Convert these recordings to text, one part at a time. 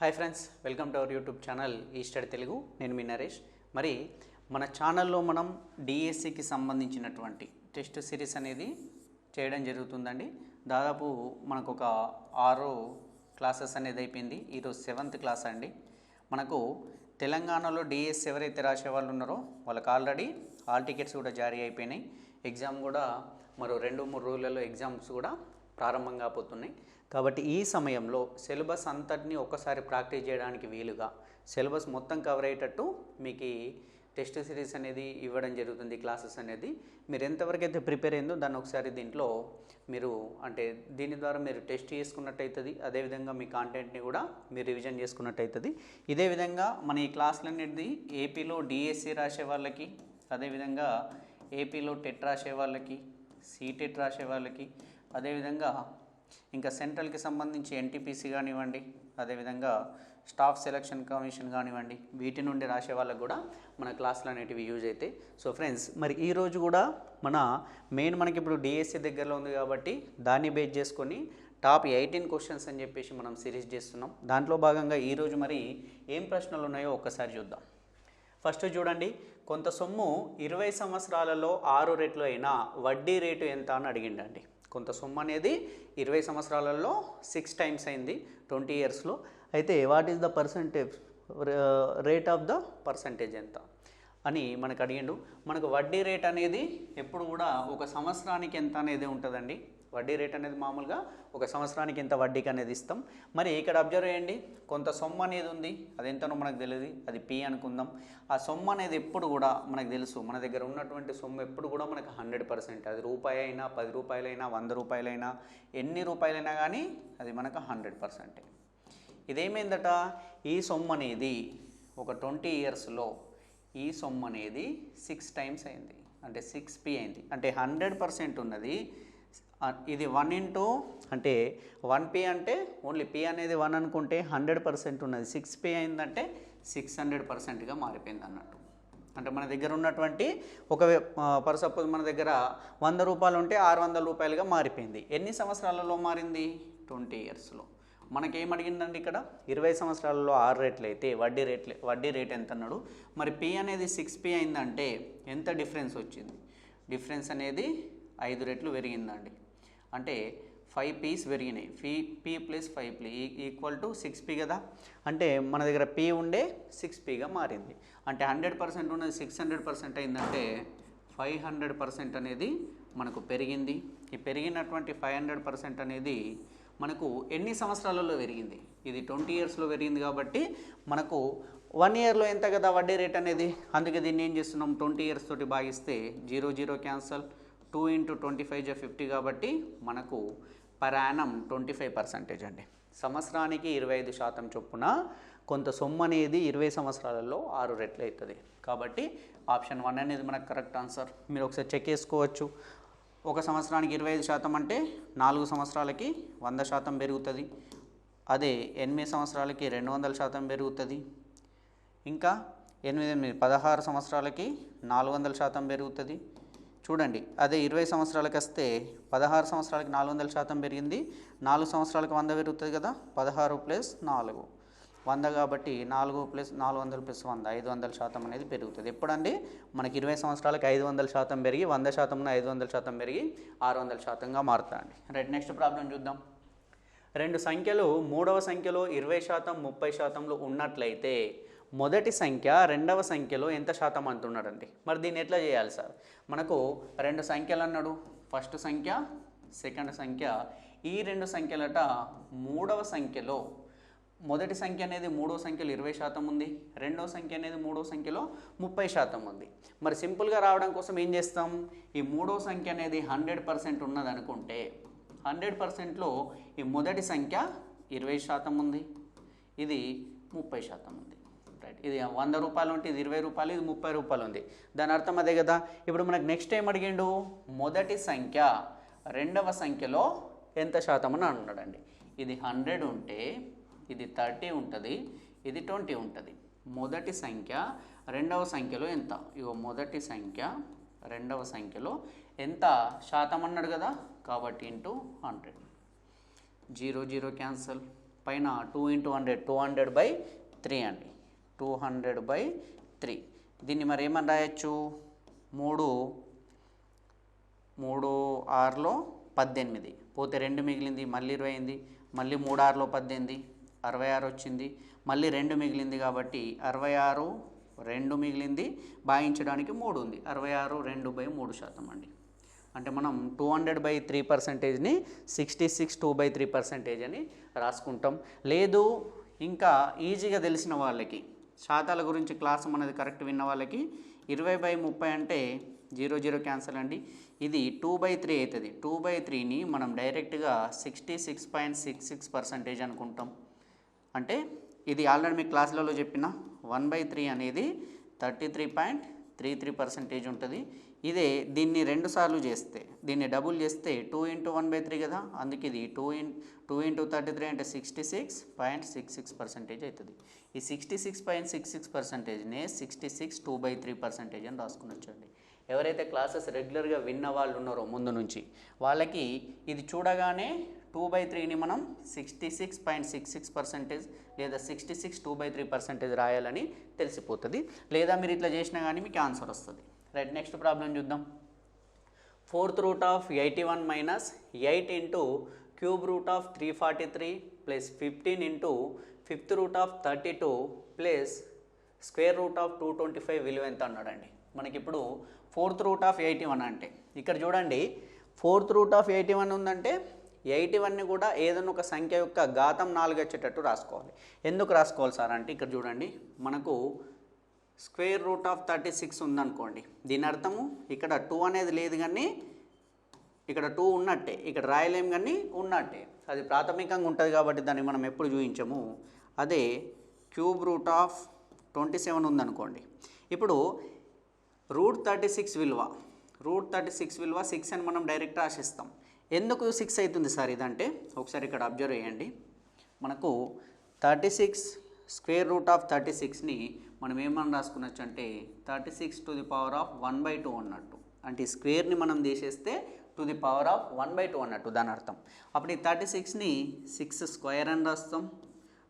Hi friends, welcome to our YouTube channel ఈ study Telugu. నేను మీ నరేష్. మరి మన ఛానల్లో మనం డిఎస్సికి సంబంధించినటువంటి టెస్ట్ సిరీస్ అనేది చేయడం జరుగుతుందండి. దాదాపు మనకు ఒక 6 క్లాసెస్ అనేది అయిపోయింది. ఈరోజు 7th క్లాస్ అండి. మనకు తెలంగాణలో డిఎస్సి ఎవరైతే రాసే వాళ్ళు ఉన్నారో వాళ్ళకి ఆల్రెడీ హాల్ టికెట్స్ కూడా జారీ అయిపోయినాయి. ఎగ్జామ్ కూడా మరో 2-3 రోజులలో ఎగ్జామ్స్ కూడా ప్రారంభం కాబోతున్నాయి. కాబట్టి ఈ సమయంలో సిలబస్ అంతటిని ఒక్కసారి ప్రాక్టీస్ చేయడానికి వీలుగా సిలబస్ మొత్తం కవర్ అయ్యేటట్టు మీకు టెస్ట్ సిరీస్ అనేది ఇవ్వడం జరుగుతుంది. క్లాసెస్ అనేది మీరు ఎంతవరకు అయితే ప్రిపేర్ అయిందో దాన్ని ఒకసారి దీంట్లో మీరు దీని ద్వారా మీరు టెస్ట్ చేసుకున్నట్టు అవుతుంది. అదేవిధంగా మీ కాంటెంట్ని కూడా మీరు రివిజన్ చేసుకున్నట్టు అవుతుంది. ఇదే విధంగా మన ఈ క్లాసులు అనేది ఏపీలో డిఎస్సి రాసే వాళ్ళకి, అదేవిధంగా ఏపీలో టెట్ రాసే వాళ్ళకి, సీటెట్ రాసే వాళ్ళకి, అదేవిధంగా ఇంకా సెంట్రల్కి సంబంధించి ఎన్టీపీసీ కానివ్వండి, అదేవిధంగా స్టాఫ్ సెలక్షన్ కమిషన్ కానివ్వండి, వీటి నుండి రాసే వాళ్ళకు కూడా మన క్లాసులు అనేటివి యూజ్ అవుతాయి. సో ఫ్రెండ్స్, మరి ఈరోజు కూడా మనకి ఇప్పుడు డిఎస్సి దగ్గరలో ఉంది కాబట్టి దాన్ని బేస్ చేసుకొని టాప్ 18 క్వశ్చన్స్ అని చెప్పేసి మనం సిరీస్ చేస్తున్నాం. దాంట్లో భాగంగా ఈరోజు మరి ఏం ప్రశ్నలు ఉన్నాయో ఒక్కసారి చూద్దాం. ఫస్ట్ చూడండి, కొంత సొమ్ము 20 సంవత్సరాలలో 6 రెట్లు అయినా వడ్డీ రేటు ఎంత అని అడిగిండండి. కొంత సొమ్ము అనేది 20 సంవత్సరాలలో 6 టైమ్స్ అయింది 20 ఇయర్స్లో. అయితే what is the percentage rate of the percentage ఎంత అని మనకు అడిగిండు. మనకు వడ్డీ రేట్ అనేది ఎప్పుడు కూడా ఒక సంవత్సరానికి ఎంత అనేది ఉంటుందండి. వడ్డీ రేట్ అనేది మామూలుగా ఒక సంవత్సరానికి ఎంత వడ్డీకి అనేది ఇస్తాం. మరి ఇక్కడ అబ్జర్వ్ చేయండి, కొంత సొమ్ము అనేది ఉంది, అది ఎంతనో మనకు తెలియదు, అది పి అనుకుందాం. ఆ సొమ్ము అనేది ఎప్పుడు కూడా మనకు తెలుసు, మన దగ్గర ఉన్నటువంటి సొమ్ము ఎప్పుడు కూడా మనకు 100%. అది రూపాయి అయినా, 10 రూపాయలైనా, 100 రూపాయలైనా, ఎన్ని రూపాయలైనా కానీ అది మనకు 100%. ఇదేమైందట, ఈ సొమ్ము అనేది ఒక 20 ఇయర్స్లో ఈ సొమ్ము అనేది 6 టైమ్స్ అయింది, అంటే 6p అయింది. అంటే 100% ఉన్నది. ఇది 1 ఇంటూ అంటే 1p అంటే ఓన్లీ p అనేది 1 అనుకుంటే 100% ఉన్నది. 6p అయిందంటే 600%గా మారిపోయింది అన్నట్టు. అంటే మన దగ్గర ఉన్నటువంటి ఫర్ సపోజ్ మన దగ్గర 100 రూపాయలు ఉంటే 600 రూపాయలుగా మారిపోయింది. ఎన్ని సంవత్సరాలలో మారింది? 20 ఇయర్స్లో. మనకేం అడిగిందండి ఇక్కడ, 20 సంవత్సరాలలో 6 రేట్లు అయితే వడ్డీ రేట్ ఎంత అన్నాడు. మరి p అనేది 6p అయిందంటే ఎంత డిఫరెన్స్ వచ్చింది? డిఫరెన్స్ అనేది 5 రెట్లు పెరిగిందండి. అంటే 5p's పెరిగినాయి. p plus 5p equal to 6p కదా. అంటే మన దగ్గర p ఉండే 6pగా మారింది. అంటే 100% ఉన్నది 600% అయిందంటే 500% అనేది మనకు పెరిగింది. ఈ పెరిగినటువంటి 500% అనేది మనకు ఎన్ని సంవత్సరాలలో పెరిగింది? ఇది 20 ఇయర్స్లో పెరిగింది కాబట్టి మనకు 1 ఇయర్లో ఎంత కదా వడ్డీ రేట్ అనేది. అందుకే దీన్ని ఏం చేస్తున్నాం, 20 ఇయర్స్ తోటి భాగిస్తే 0 క్యాన్సల్, 2 ఇంటూ 25 50 కాబట్టి మనకు పర్ యానం 25% అండి. సంవత్సరానికి 25% చొప్పున కొంత సొమ్ము అనేది 20 సంవత్సరాలలో 6 రెట్లు అవుతుంది. కాబట్టి ఆప్షన్ 1 అనేది మనకు కరెక్ట్ ఆన్సర్. మీరు ఒకసారి చెక్ చేసుకోవచ్చు. ఒక సంవత్సరానికి 25% అంటే 4 సంవత్సరాలకి 100% పెరుగుతుంది. అదే 8 సంవత్సరాలకి 200% పెరుగుతుంది. ఇంకా 16 సంవత్సరాలకి 400% పెరుగుతుంది. చూడండి, అదే 20 సంవత్సరాలకి వస్తే 16 సంవత్సరాలకి 400% పెరిగింది, 4 సంవత్సరాలకి 100 పెరుగుతుంది కదా. 16 ప్లస్ 4 100 కాబట్టి 4 ప్లస్ 400 ప్లస్ 100 500% అనేది పెరుగుతుంది. ఎప్పుడండి, మనకి 20 సంవత్సరాలకి 500% పెరిగి 100% 500% పెరిగి 600%గా మారుతాయండి. రైట్, నెక్స్ట్ ప్రాబ్లం చూద్దాం. 2 సంఖ్యలు మూడవ సంఖ్యలో 20% 30%లో ఉన్నట్లయితే మొదటి సంఖ్య రెండవ సంఖ్యలో ఎంత శాతం అంటున్నాడండి. మరి దీన్ని ఎట్లా చేయాలి సార్? మనకు 2 సంఖ్యలు అన్నాడు, ఫస్ట్ సంఖ్య సెకండ్ సంఖ్య. ఈ 2 సంఖ్యలట మూడవ సంఖ్యలో, మొదటి సంఖ్య అనేది మూడవ సంఖ్యలో 20% ఉంది, రెండవ సంఖ్య అనేది మూడవ సంఖ్యలో 30% ఉంది. మరి సింపుల్గా రావడం కోసం ఏం చేస్తాం, ఈ మూడవ సంఖ్య అనేది 100% ఉన్నది అనుకుంటే 100%లో ఈ మొదటి సంఖ్య 20% ఉంది, ఇది 30% ఉంది. రైట్, ఇది 100 రూపాయలు ఉంటే ఇది 20 రూపాయలు, ఇది 30 రూపాయలు ఉంది. దాని అర్థం అదే కదా. ఇప్పుడు మనకు నెక్స్ట్ ఏం అడిగిండు, మొదటి సంఖ్య రెండవ సంఖ్యలో ఎంత శాతం అని అన్నాడండి. ఇది 100 ఉంటే ఇది 30 ఉంటుంది, ఇది 20 ఉంటుంది. మొదటి సంఖ్య రెండవ సంఖ్యలో ఎంత? ఇగో మొదటి సంఖ్య రెండవ సంఖ్యలో ఎంత శాతం అన్నాడు కదా, కాబట్టి ఇంటూ 100. 0 క్యాన్సల్, పైన 2 × 100 200/3 అండి, 200/3. దీన్ని మరి ఏమని రాయొచ్చు, 3 6లో 18 పోతే 2 మిగిలింది, మళ్ళీ 20 అయింది, మళ్ళీ 3 6లో 18 66 వచ్చింది, మళ్ళీ 2 మిగిలింది కాబట్టి 66 2 మిగిలింది, భాగించడానికి 3 ఉంది, 66 2/3% అండి. అంటే మనం 200/3%ని 66 2/3% అని రాసుకుంటాం. లేదు ఇంకా ఈజీగా తెలిసిన వాళ్ళకి, శాతాల గురించి క్లాస్ మనది కరెక్ట్ విన్న వాళ్ళకి 20/30 అంటే 0 0 క్యాన్సల్ అండి, ఇది 2/3 అవుతుంది. 2/3ని మనం డైరెక్ట్గా 66.66% అనుకుంటాం. అంటే ఇది ఆల్రెడీ మీ క్లాసులలో చెప్పిన 1/3 అనేది 33.33% ఉంటుంది. ఇదే దీన్ని 2 సార్లు చేస్తే, దీన్ని డబుల్ చేస్తే 2 × 1/3 కదా, అందుకే ఇది 2 × 33 అంటే 66.66% అవుతుంది. ఈ 66.66%నే 66 2/3% అని రాసుకునొచ్చండి. ఎవరైతే క్లాసెస్ రెగ్యులర్గా విన్న వాళ్ళు ఉన్నారో ముందు నుంచి, వాళ్ళకి ఇది చూడగానే 2/3ని మనం 66.66% లేదా 66 2/3% రాయాలని తెలిసిపోతుంది. లేదా మీరు ఇట్లా చేసినా కానీ మీకు ఆన్సర్ వస్తుంది. రైట్, నెక్స్ట్ ప్రాబ్లం చూద్దాం. 4th root of 81 minus 8 into cube root of 343 plus 15 into 5th root of 32 plus square root of 225 విలువ ఎంత అన్నాడండి. మనకి ఇప్పుడు 4th రూట్ ఆఫ్ 81 అంటే ఇక్కడ చూడండి, 4th రూట్ ఆఫ్ 81 ఉందంటే 81ని కూడా ఏదైనా ఒక సంఖ్య యొక్క ఘాతం 4 వచ్చేటట్టు రాసుకోవాలి. ఎందుకు రాసుకోవాలి సార్ అంటే ఇక్కడ చూడండి, మనకు స్క్వేర్ రూట్ ఆఫ్ 36 ఉందనుకోండి, దీని అర్థము ఇక్కడ 2 అనేది లేదు కానీ ఇక్కడ 2 ఉన్నట్టే, ఇక్కడ రాయలేం కానీ ఉన్నట్టే, అది ప్రాథమికంగా ఉంటుంది కాబట్టి దాన్ని మనం ఎప్పుడు చూపించము. అదే క్యూబ్ రూట్ ఆఫ్ 27 ఉందనుకోండి, ఇప్పుడు రూట్ 36 విలువ 6 అని మనం డైరెక్ట్ రాసిస్తాం. ఎందుకు 6 అవుతుంది సార్ ఇదంటే ఒకసారి ఇక్కడ అబ్జర్వ్ చేయండి. మనకు 36 స్క్వేర్ రూట్ ఆఫ్ 36ని మనం ఏమని రాసుకున్నచ్చు అంటే 36⁻1/2 అన్నట్టు. అంటే ఈ స్క్వేర్ని మనం తీసేస్తే ⁻1/2 అన్నట్టు దాని అర్థం. అప్పుడు ఈ 36ని 6 స్క్వేర్ అని రాస్తాం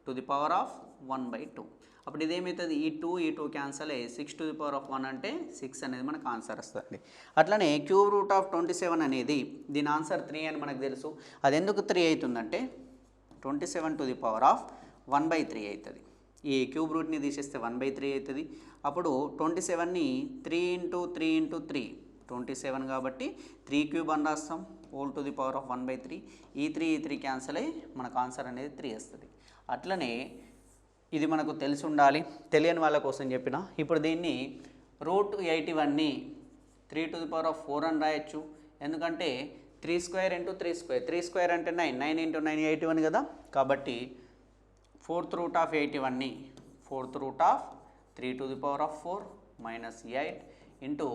⁻1/2. అప్పుడు ఇదేమవుతుంది, ఈ 2 క్యాన్సల్ అయ్యి 6⁻1 అంటే 6 అనేది మనకు ఆన్సర్ వస్తుంది. అట్లనే క్యూబ్ రూట్ ఆఫ్ 27 అనేది దీని ఆన్సర్ 3 అని మనకు తెలుసు. అది ఎందుకు 3 అవుతుందంటే 27⁻1/3 అవుతుంది. ఈ క్యూబ్ రూట్ని తీసేస్తే 1/3 అవుతుంది. అప్పుడు 27ని 3 × 3 × 3 27 కాబట్టి 3 క్యూబ్ అని రాస్తాం ⁻1/3. ఈ 3 క్యాన్సల్ అయ్యి మనకు ఆన్సర్ అనేది 3 వస్తుంది. అట్లనే ఇది మనకు తెలిసి ఉండాలి, తెలియని వాళ్ళ కోసం చెప్పిన. ఇప్పుడు దీన్ని రూట్ 81ని 3⁴ అని రాయొచ్చు. ఎందుకంటే 3² × 3² 3² అంటే 9 9 × 9 81 కదా. కాబట్టి 4th రూట్ ఆఫ్ 81ని 4th root of 3⁴ minus 8 into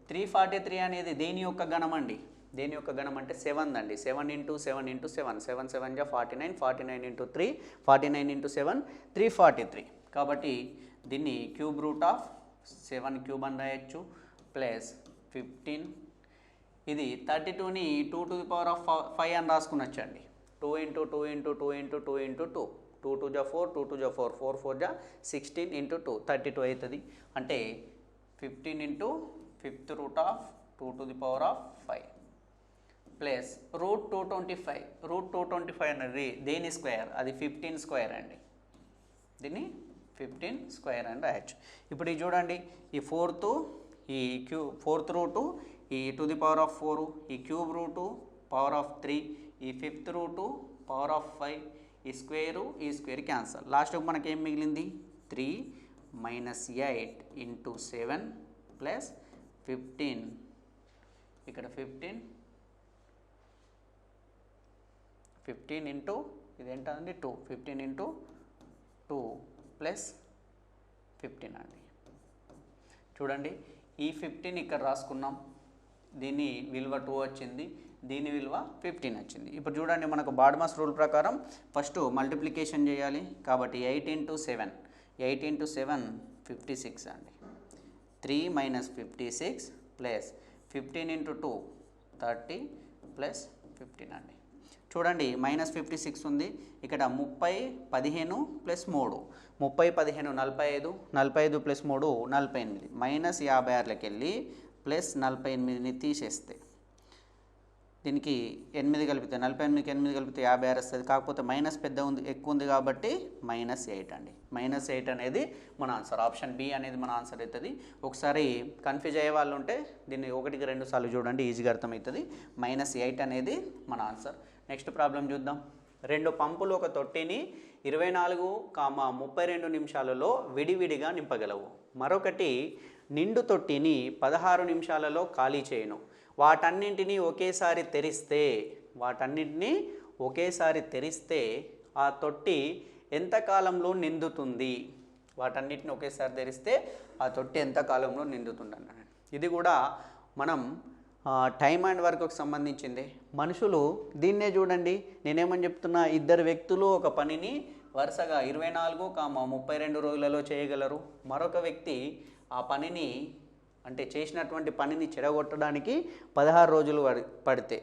343 అనేది దేని యొక్క గణం అండి, దేని యొక్క గణం అంటే 7 అండి. 7 × 7 × 7 7 7 × 49 49 × 3 49 × 7 343. కాబట్టి దీన్ని క్యూబ్ రూట్ ఆఫ్ 7 క్యూబ్ అని రాయొచ్చు ప్లస్ 15. ఇది 32ని 2⁵ అని రాసుకునొచ్చండి. 2 × 2 × 2 × 2 × 2 2 2 × 4 2 2 × 4 4 4 16 × 2 32 అవుతుంది. అంటే 15 × 5th root of 2⁵ plus root 225. Root 225 అనేది దేని స్క్వేర్, అది 15 స్క్వేర్ అండి. దీన్ని 15 స్క్వేర్ అని రాయొచ్చు. ఇప్పుడు ఇది చూడండి, ఈ 4th రూటు, ఈ 2⁴, ఈ క్యూబ్ రూటు ⁻3, ఈ 5th రూటు ⁻5, ఈ స్క్వేర్ క్యాన్సల్. లాస్ట్కి మనకి ఏం మిగిలింది 3 - 8 × 7 ప్లస్ 15. ఇక్కడ 15 ఇంటూ ఇదేంటండి 2 15 × 2 ప్లస్ 15 అండి. చూడండి ఈ 15 ఇక్కడ రాసుకున్నాం, దీని విలువ 2 వచ్చింది, దీని విలువ 15 వచ్చింది. ఇప్పుడు చూడండి మనకు బాడ్మాస్ రూల్ ప్రకారం ఫస్ట్ మల్టిప్లికేషన్ చేయాలి. కాబట్టి 8 × 7 56 అండి. 3 - 56 ప్లస్ 15 × 2 30 ప్లస్ 15 అండి. చూడండి -56 ఉంది. ఇక్కడ 30 15 ప్లస్ 3 30 15 45 45 ప్లస్ 3 48 -56లోకి వెళ్ళి ప్లస్ 48ని తీసేస్తే దీనికి 8 కలిపితే 48కి 8 కలిపితే 56 వస్తుంది. కాకపోతే మైనస్ పెద్ద ఉంది ఎక్కువ ఉంది కాబట్టి -8 అండి. -8 అనేది మన ఆన్సర్. ఆప్షన్ బి అనేది మన ఆన్సర్ అవుతుంది. ఒకసారి కన్ఫ్యూజ్ అయ్యే వాళ్ళు ఉంటే దీన్ని 1కి 2 సార్లు చూడండి, ఈజీగా అర్థమవుతుంది. -8 అనేది మన ఆన్సర్. నెక్స్ట్ ప్రాబ్లం చూద్దాం. 2 పంపులు ఒక తొట్టిని 24,32 నిమిషాలలో విడివిడిగా నింపగలవు. మరొకటి నిండు తొట్టిని 16 నిమిషాలలో ఖాళీ చేయను. వాటన్నింటినీ ఒకేసారి తెరిస్తే ఆ తొట్టి ఎంతకాలంలో నిండుతుంది? వాటన్నిటిని ఒకేసారి తెరిస్తే ఆ తొట్టి ఎంతకాలంలో నిండుతుంది అన్నాడు. ఇది కూడా మనం టైమ్ అండ్ వర్క్కి సంబంధించింది. మనుషులు దీన్నే చూడండి, నేనేమని చెప్తున్నా, 2 వ్యక్తులు ఒక పనిని వరుసగా 24,32 రోజులలో చేయగలరు. మరొక వ్యక్తి ఆ పనిని అంటే చేసినటువంటి పనిని చెడగొట్టడానికి 16 రోజులు పడితే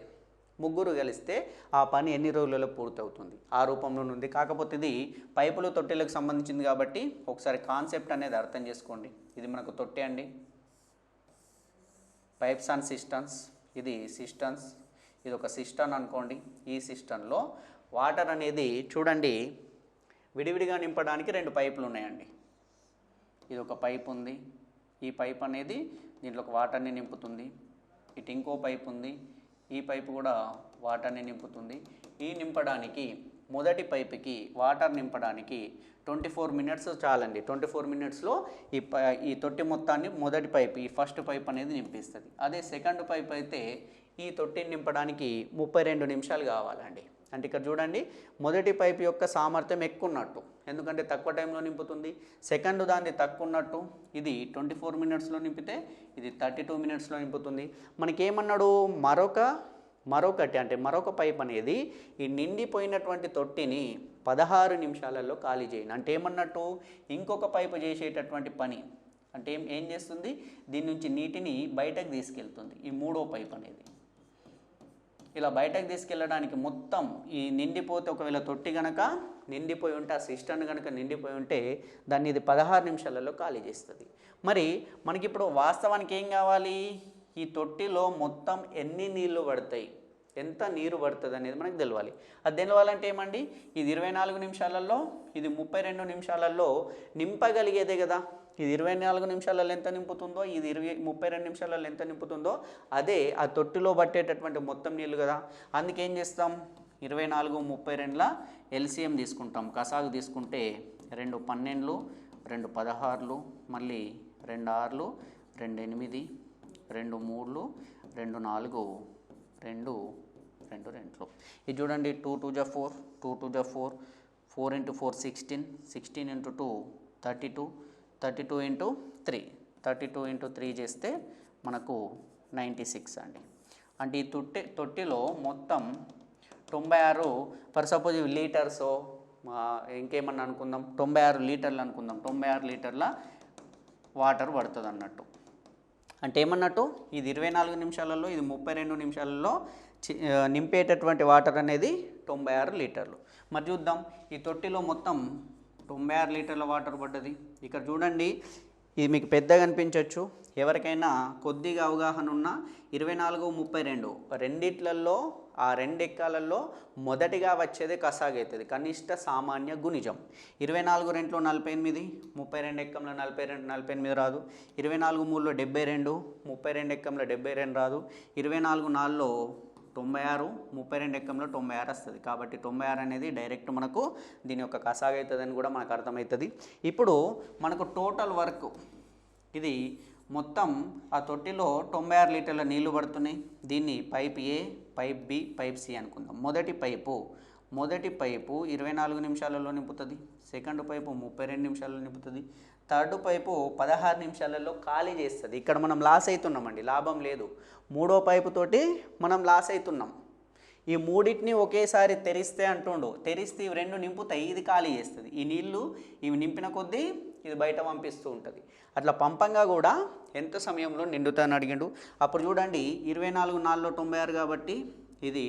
ముగ్గురు కలిస్తే ఆ పని ఎన్ని రోజులలో పూర్తవుతుంది? ఆ రూపంలో ఉంది. కాకపోతే ఇది పైపులు తొట్టెలకు సంబంధించింది కాబట్టి ఒకసారి కాన్సెప్ట్ అనేది అర్థం చేసుకోండి. ఇది మనకు తొట్టె అండి, పైప్స్ అండ్ సిస్టమ్స్. ఇది సిస్టమ్స్, ఇది ఒక సిస్టమ్ అనుకోండి. ఈ సిస్టంలో వాటర్ అనేది చూడండి విడివిడిగా నింపడానికి 2 పైపులు ఉన్నాయండి. ఇది ఒక పైప్ ఉంది, ఈ పైప్ అనేది దీంట్లోకి వాటర్ని నింపుతుంది. ఇటు ఇంకో పైప్ ఉంది, ఈ పైపు కూడా వాటర్ని నింపుతుంది. ఈ నింపడానికి మొదటి పైపుకి వాటర్ నింపడానికి 24 మినిట్స్ చాలండి. 24 మినిట్స్లో ఈ తొట్టి మొత్తాన్ని మొదటి పైప్, ఈ ఫస్ట్ పైప్ అనేది నింపిస్తుంది. అదే సెకండ్ పైప్ అయితే ఈ తొట్టిని నింపడానికి 32 నిమిషాలు కావాలండి. అంటే ఇక్కడ చూడండి మొదటి పైప్ యొక్క సామర్థ్యం ఎక్కువ ఉన్నట్టు, ఎందుకంటే తక్కువ టైంలో నింపుతుంది. సెకండ్ దాన్ని తక్కువ ఉన్నట్టు, ఇది 24 మినిట్స్లో నింపితే ఇది 32 మినిట్స్లో నింపుతుంది. మనకేమన్నాడు, మరొక పైప్ అనేది ఈ నిండిపోయినటువంటి తొట్టిని 16 నిమిషాలలో ఖాళీ చేయండి. అంటే ఏమన్నట్టు, ఇంకొక పైపు చేసేటటువంటి పని అంటే ఏం చేస్తుంది, దీని నుంచి నీటిని బయటకు తీసుకెళ్తుంది. ఈ మూడో పైప్ అనేది ఇలా బయటకు తీసుకెళ్ళడానికి మొత్తం ఈ నిండిపోతే, ఒకవేళ తొట్టి కనుక నిండిపోయి ఉంటే, ఆ సిస్టమ్ కనుక నిండిపోయి ఉంటే దాన్ని ఇది 16 నిమిషాలలో ఖాళీ చేస్తుంది. మరి మనకి ఇప్పుడు వాస్తవానికి ఏం కావాలి, ఈ తొట్టిలో మొత్తం ఎన్ని నీళ్లు పడతాయి, ఎంత నీరు పడుతుంది అనేది మనకు తెలవాలి. అది తెలవాలంటే ఏమండి, ఇది 24 నిమిషాలలో, ఇది 32 నిమిషాలలో నింపగలిగేదే కదా. ఇది 24 నిమిషాలలో ఎంత నింపుతుందో, ఇది 32 నిమిషాలలో ఎంత నింపుతుందో అదే ఆ తొట్టిలో పట్టేటటువంటి మొత్తం నీళ్ళు కదా. అందుకే ఏం చేస్తాం, 24 32ల ఎల్సిఎం తీసుకుంటాం. కసాగు తీసుకుంటే 2 12, 2 16, మళ్ళీ 2 6, 2 8, 2 3, 2 4, 2 2. ఇది చూడండి 2 2 జా 4, 2 2 జా 4, 4 × 4 16, 16 × 2 32, 32 × 3, 32 × 3 చేస్తే మనకు 96 అండి. అంటే ఈ తొట్టిలో మొత్తం 96, ఫర్ సపోజ్ లీటర్స్ ఇంకేమన్నా అనుకుందాం, 96 లీటర్లు అనుకుందాం, 96 లీటర్ల వాటర్ పడుతుంది అన్నట్టు. అంటే ఏమన్నట్టు, ఇది 24 నిమిషాలలో, ఇది 32 నిమిషాలలో నింపేటటువంటి వాటర్ అనేది 96 లీటర్లు. మరి చూద్దాం, ఈ తొట్టిలో మొత్తం 96 లీటర్ల వాటర్ పడ్డది. ఇక్కడ చూడండి, ఇది మీకు పెద్దగా అనిపించవచ్చు, ఎవరికైనా కొద్దిగా అవగాహన ఉన్న 24 32 రెండిట్లలో, ఆ 2 ఎక్కాలలో మొదటిగా వచ్చేదే కసాగు అవుతుంది, కనిష్ట సామాన్య గుణిజం. 24 2 48, 32 ఎక్కంలో 48 రాదు. 24 3 72, 32 ఎక్కంలో 72 రాదు. 24 4 96, 32 ఎక్కంలో 96 వస్తుంది. కాబట్టి 96 అనేది డైరెక్ట్ మనకు దీని యొక్క కసాగు అవుతుందని కూడా మనకు అర్థమవుతుంది. ఇప్పుడు మనకు టోటల్ వర్క్, ఇది మొత్తం ఆ తొట్టిలో 96 లీటర్ల నీళ్లు పడుతున్నాయి. దీన్ని pipe A, pipe B, pipe C అనుకుందాం. మొదటి పైపు 24 నిమిషాలలో నింపుతుంది. సెకండ్ పైపు 32 నిమిషాలలో నింపుతుంది. థర్డ్ పైపు 16 నిమిషాలలో ఖాళీ చేస్తుంది. ఇక్కడ మనం లాస్ అవుతున్నామండి, లాభం లేదు. మూడో పైపు తోటి మనం లాస్ అవుతున్నాం. ఈ మూడింటిని ఒకేసారి తెరిస్తే అంటుండు, తెరిస్తే ఇవి 2 నింపుతాయి, ఇది ఖాళీ చేస్తుంది. ఈ నీళ్లు ఇవి నింపిన కొద్దీ ఇది బయట పంపిస్తూ ఉంటుంది. అట్లా పంపంగా కూడా ఎంత సమయంలో నిండుతాయని అడిగిండు. అప్పుడు చూడండి 24 4 96 కాబట్టి ఇది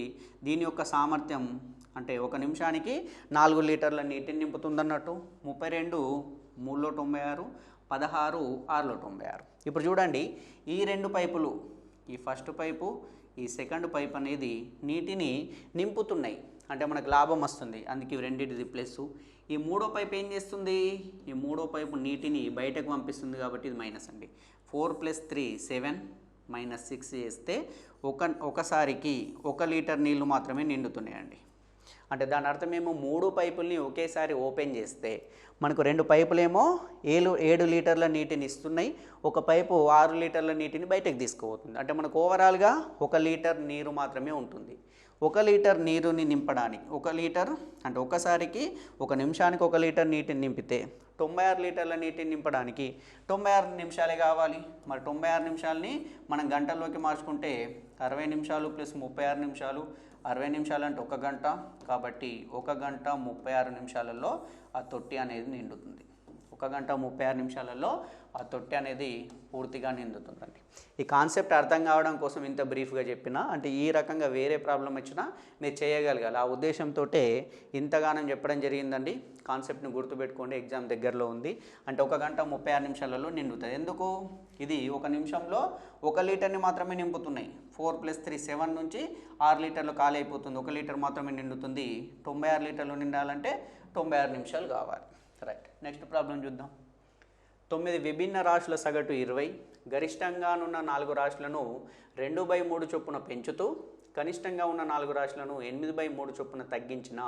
దీని యొక్క సామర్థ్యం అంటే 1 నిమిషానికి 4 లీటర్ల నీటిని నింపుతుందన్నట్టు. 32 3లో 96, 16 6లో 96. ఇప్పుడు చూడండి, ఈ 2 పైపులు, ఈ ఫస్ట్ పైపు ఈ సెకండ్ పైప్ అనేది నీటిని నింపుతున్నాయి, అంటే మనకు లాభం వస్తుంది, అందుకే రెండింటిది ప్లస్. ఈ మూడో పైపు ఏం చేస్తుంది, ఈ మూడో పైపు నీటిని బయటకు పంపిస్తుంది కాబట్టి ఇది మైనస్ అండి. 4 + 3 7 -6 చేస్తే ఒకసారికి 1 లీటర్ నీళ్లు మాత్రమే నిండుతున్నాయండి. అంటే దాని అర్థం ఏమో 3 పైపుల్ని ఒకేసారి ఓపెన్ చేస్తే మనకు 2 పైపులేమో 7 లీటర్ల నీటిని ఇస్తున్నాయి, ఒక పైపు 6 లీటర్ల నీటిని బయటకు తీసుకుపోతుంది. అంటే మనకు ఓవరాల్గా 1 లీటర్ నీరు మాత్రమే ఉంటుంది. 1 లీటర్ నీరుని నింపడానికి 1 లీటర్ అంటే ఒకసారికి 1 నిమిషానికి 1 లీటర్ నీటిని నింపితే 96 లీటర్ల నీటిని నింపడానికి 96 నిమిషాలే కావాలి. మరి 96 నిమిషాలని మనం గంటల్లోకి మార్చుకుంటే 60 నిమిషాలు + 36 నిమిషాలు, 60 నిమిషాలు అంటే 1 గంట, కాబట్టి 1 గంట 36 నిమిషాలలో ఆ తొట్టి అనేది నిండుతుంది. 1 గంట 36 నిమిషాలలో ఆ తొట్టి అనేది పూర్తిగా నిండుతుందండి. ఈ కాన్సెప్ట్ అర్థం కావడం కోసం ఇంత బ్రీఫ్గా చెప్పిన, అంటే ఈ రకంగా వేరే ప్రాబ్లం వచ్చినా మీరు చేయగలగాలి, ఆ ఉద్దేశంతో ఇంతగానం చెప్పడం జరిగిందండి. కాన్సెప్ట్ని గుర్తుపెట్టుకోండి, ఎగ్జామ్ దగ్గరలో ఉంది. అంటే 1 గంట 36 నిమిషాలలో నిండుతుంది. ఎందుకు, ఇది 1 నిమిషంలో 1 లీటర్ని మాత్రమే నింపుతున్నాయి. 4 + 3 7 నుంచి 6 లీటర్లు ఖాళీ అయిపోతుంది, 1 లీటర్ మాత్రమే నిండుతుంది. 96 లీటర్లు నిండాలంటే 96 నిమిషాలు కావాలి. రైట్, నెక్స్ట్ ప్రాబ్లం చూద్దాం. 9 విభిన్న రాశుల సగటు 20, గరిష్టంగా ఉన్న 4 రాశులను 2/3 చొప్పున పెంచుతూ కనిష్టంగా ఉన్న 4 రాశులను 8/3 చొప్పున తగ్గించిన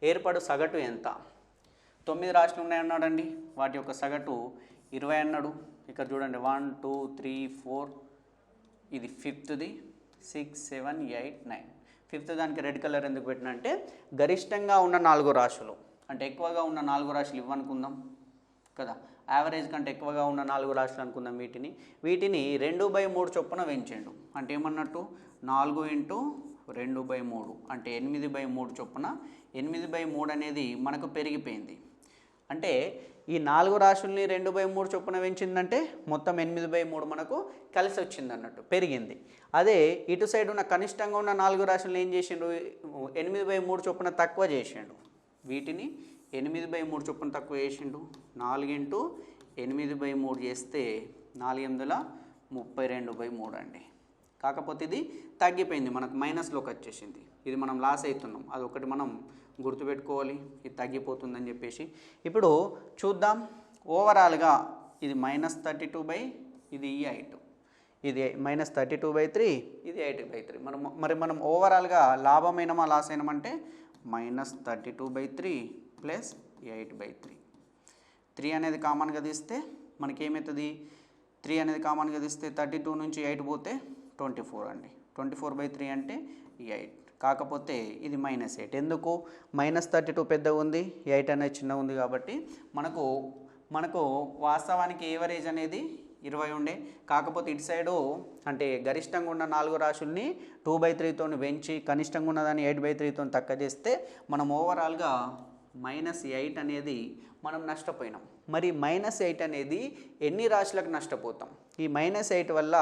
ఏర్పడు సగటు ఎంత? 9 రాశులు ఉన్నాయన్నాడండి, వాటి యొక్క సగటు 20 అన్నాడు. ఇక్కడ చూడండి 1 2 3 4, ఇది 5th, 6 7 8 9. 5th దానికి రెడ్ కలర్ ఎందుకు పెట్టినా అంటే గరిష్టంగా ఉన్న 4 రాశులు, అంటే ఎక్కువగా ఉన్న 4 రాశులు ఇవ్వనుకుందాం కదా, యావరేజ్ కంటే ఎక్కువగా ఉన్న 4 రాశులు అనుకుందాం. వీటిని 2/3 చొప్పున పెంచాడు. అంటే ఏమన్నట్టు 4 × 2/3 అంటే 8/3 చొప్పున. 8/3 అనేది మనకు పెరిగిపోయింది. అంటే ఈ 4 రాశుల్ని 2/3 చొప్పున పెంచిందంటే మొత్తం 8/3 మనకు కలిసి వచ్చింది అన్నట్టు, పెరిగింది. అదే ఇటు సైడ్ ఉన్న కనిష్టంగా ఉన్న 4 రాశులను ఏం చేసిండు, 8/3 చొప్పున తక్కువ చేసిండు. వీటిని 8/3 చొప్పున తక్కువ చేసిండు. 4 × 8/3 చేస్తే 4 × 32/3 అండి. కాకపోతే ఇది తగ్గిపోయింది, మనకు మైనస్లోకి వచ్చేసింది. ఇది మనం లాస్ అవుతున్నాం, అదొకటి మనం గుర్తుపెట్టుకోవాలి, ఇది తగ్గిపోతుందని చెప్పేసి. ఇప్పుడు చూద్దాం, ఓవరాల్గా ఇది -32 ఇది 8, ఇది -32/3, ఇది 8/3. మనం ఓవరాల్గా లాభమైనమా లాస్ అయినామంటే -32/3 + 8/3. 3 అనేది కామన్గా తీస్తే మనకి ఏమవుతుంది, 3 అనేది కామన్గా తీస్తే 32 నుంచి 8 పోతే 24 అండి. 24/3 అంటే 8. కాకపోతే ఇది -8. ఎందుకు, -32 పెద్దగా ఉంది, 8 అనేది చిన్నగా ఉంది. కాబట్టి మనకు వాస్తవానికి ఏవరేజ్ అనేది 20 ఉండే. కాకపోతే ఇటు సైడు అంటే గరిష్టంగా ఉన్న 4 రాశుల్ని 2/3తో పెంచి కనిష్టంగా ఉన్నదాన్ని 8/3తో తక్కువ చేస్తే మనం ఓవరాల్గా -8 అనేది మనం నష్టపోయినాం. మరి -8 అనేది ఎన్ని రాశులకు నష్టపోతాం? ఈ -8 వల్ల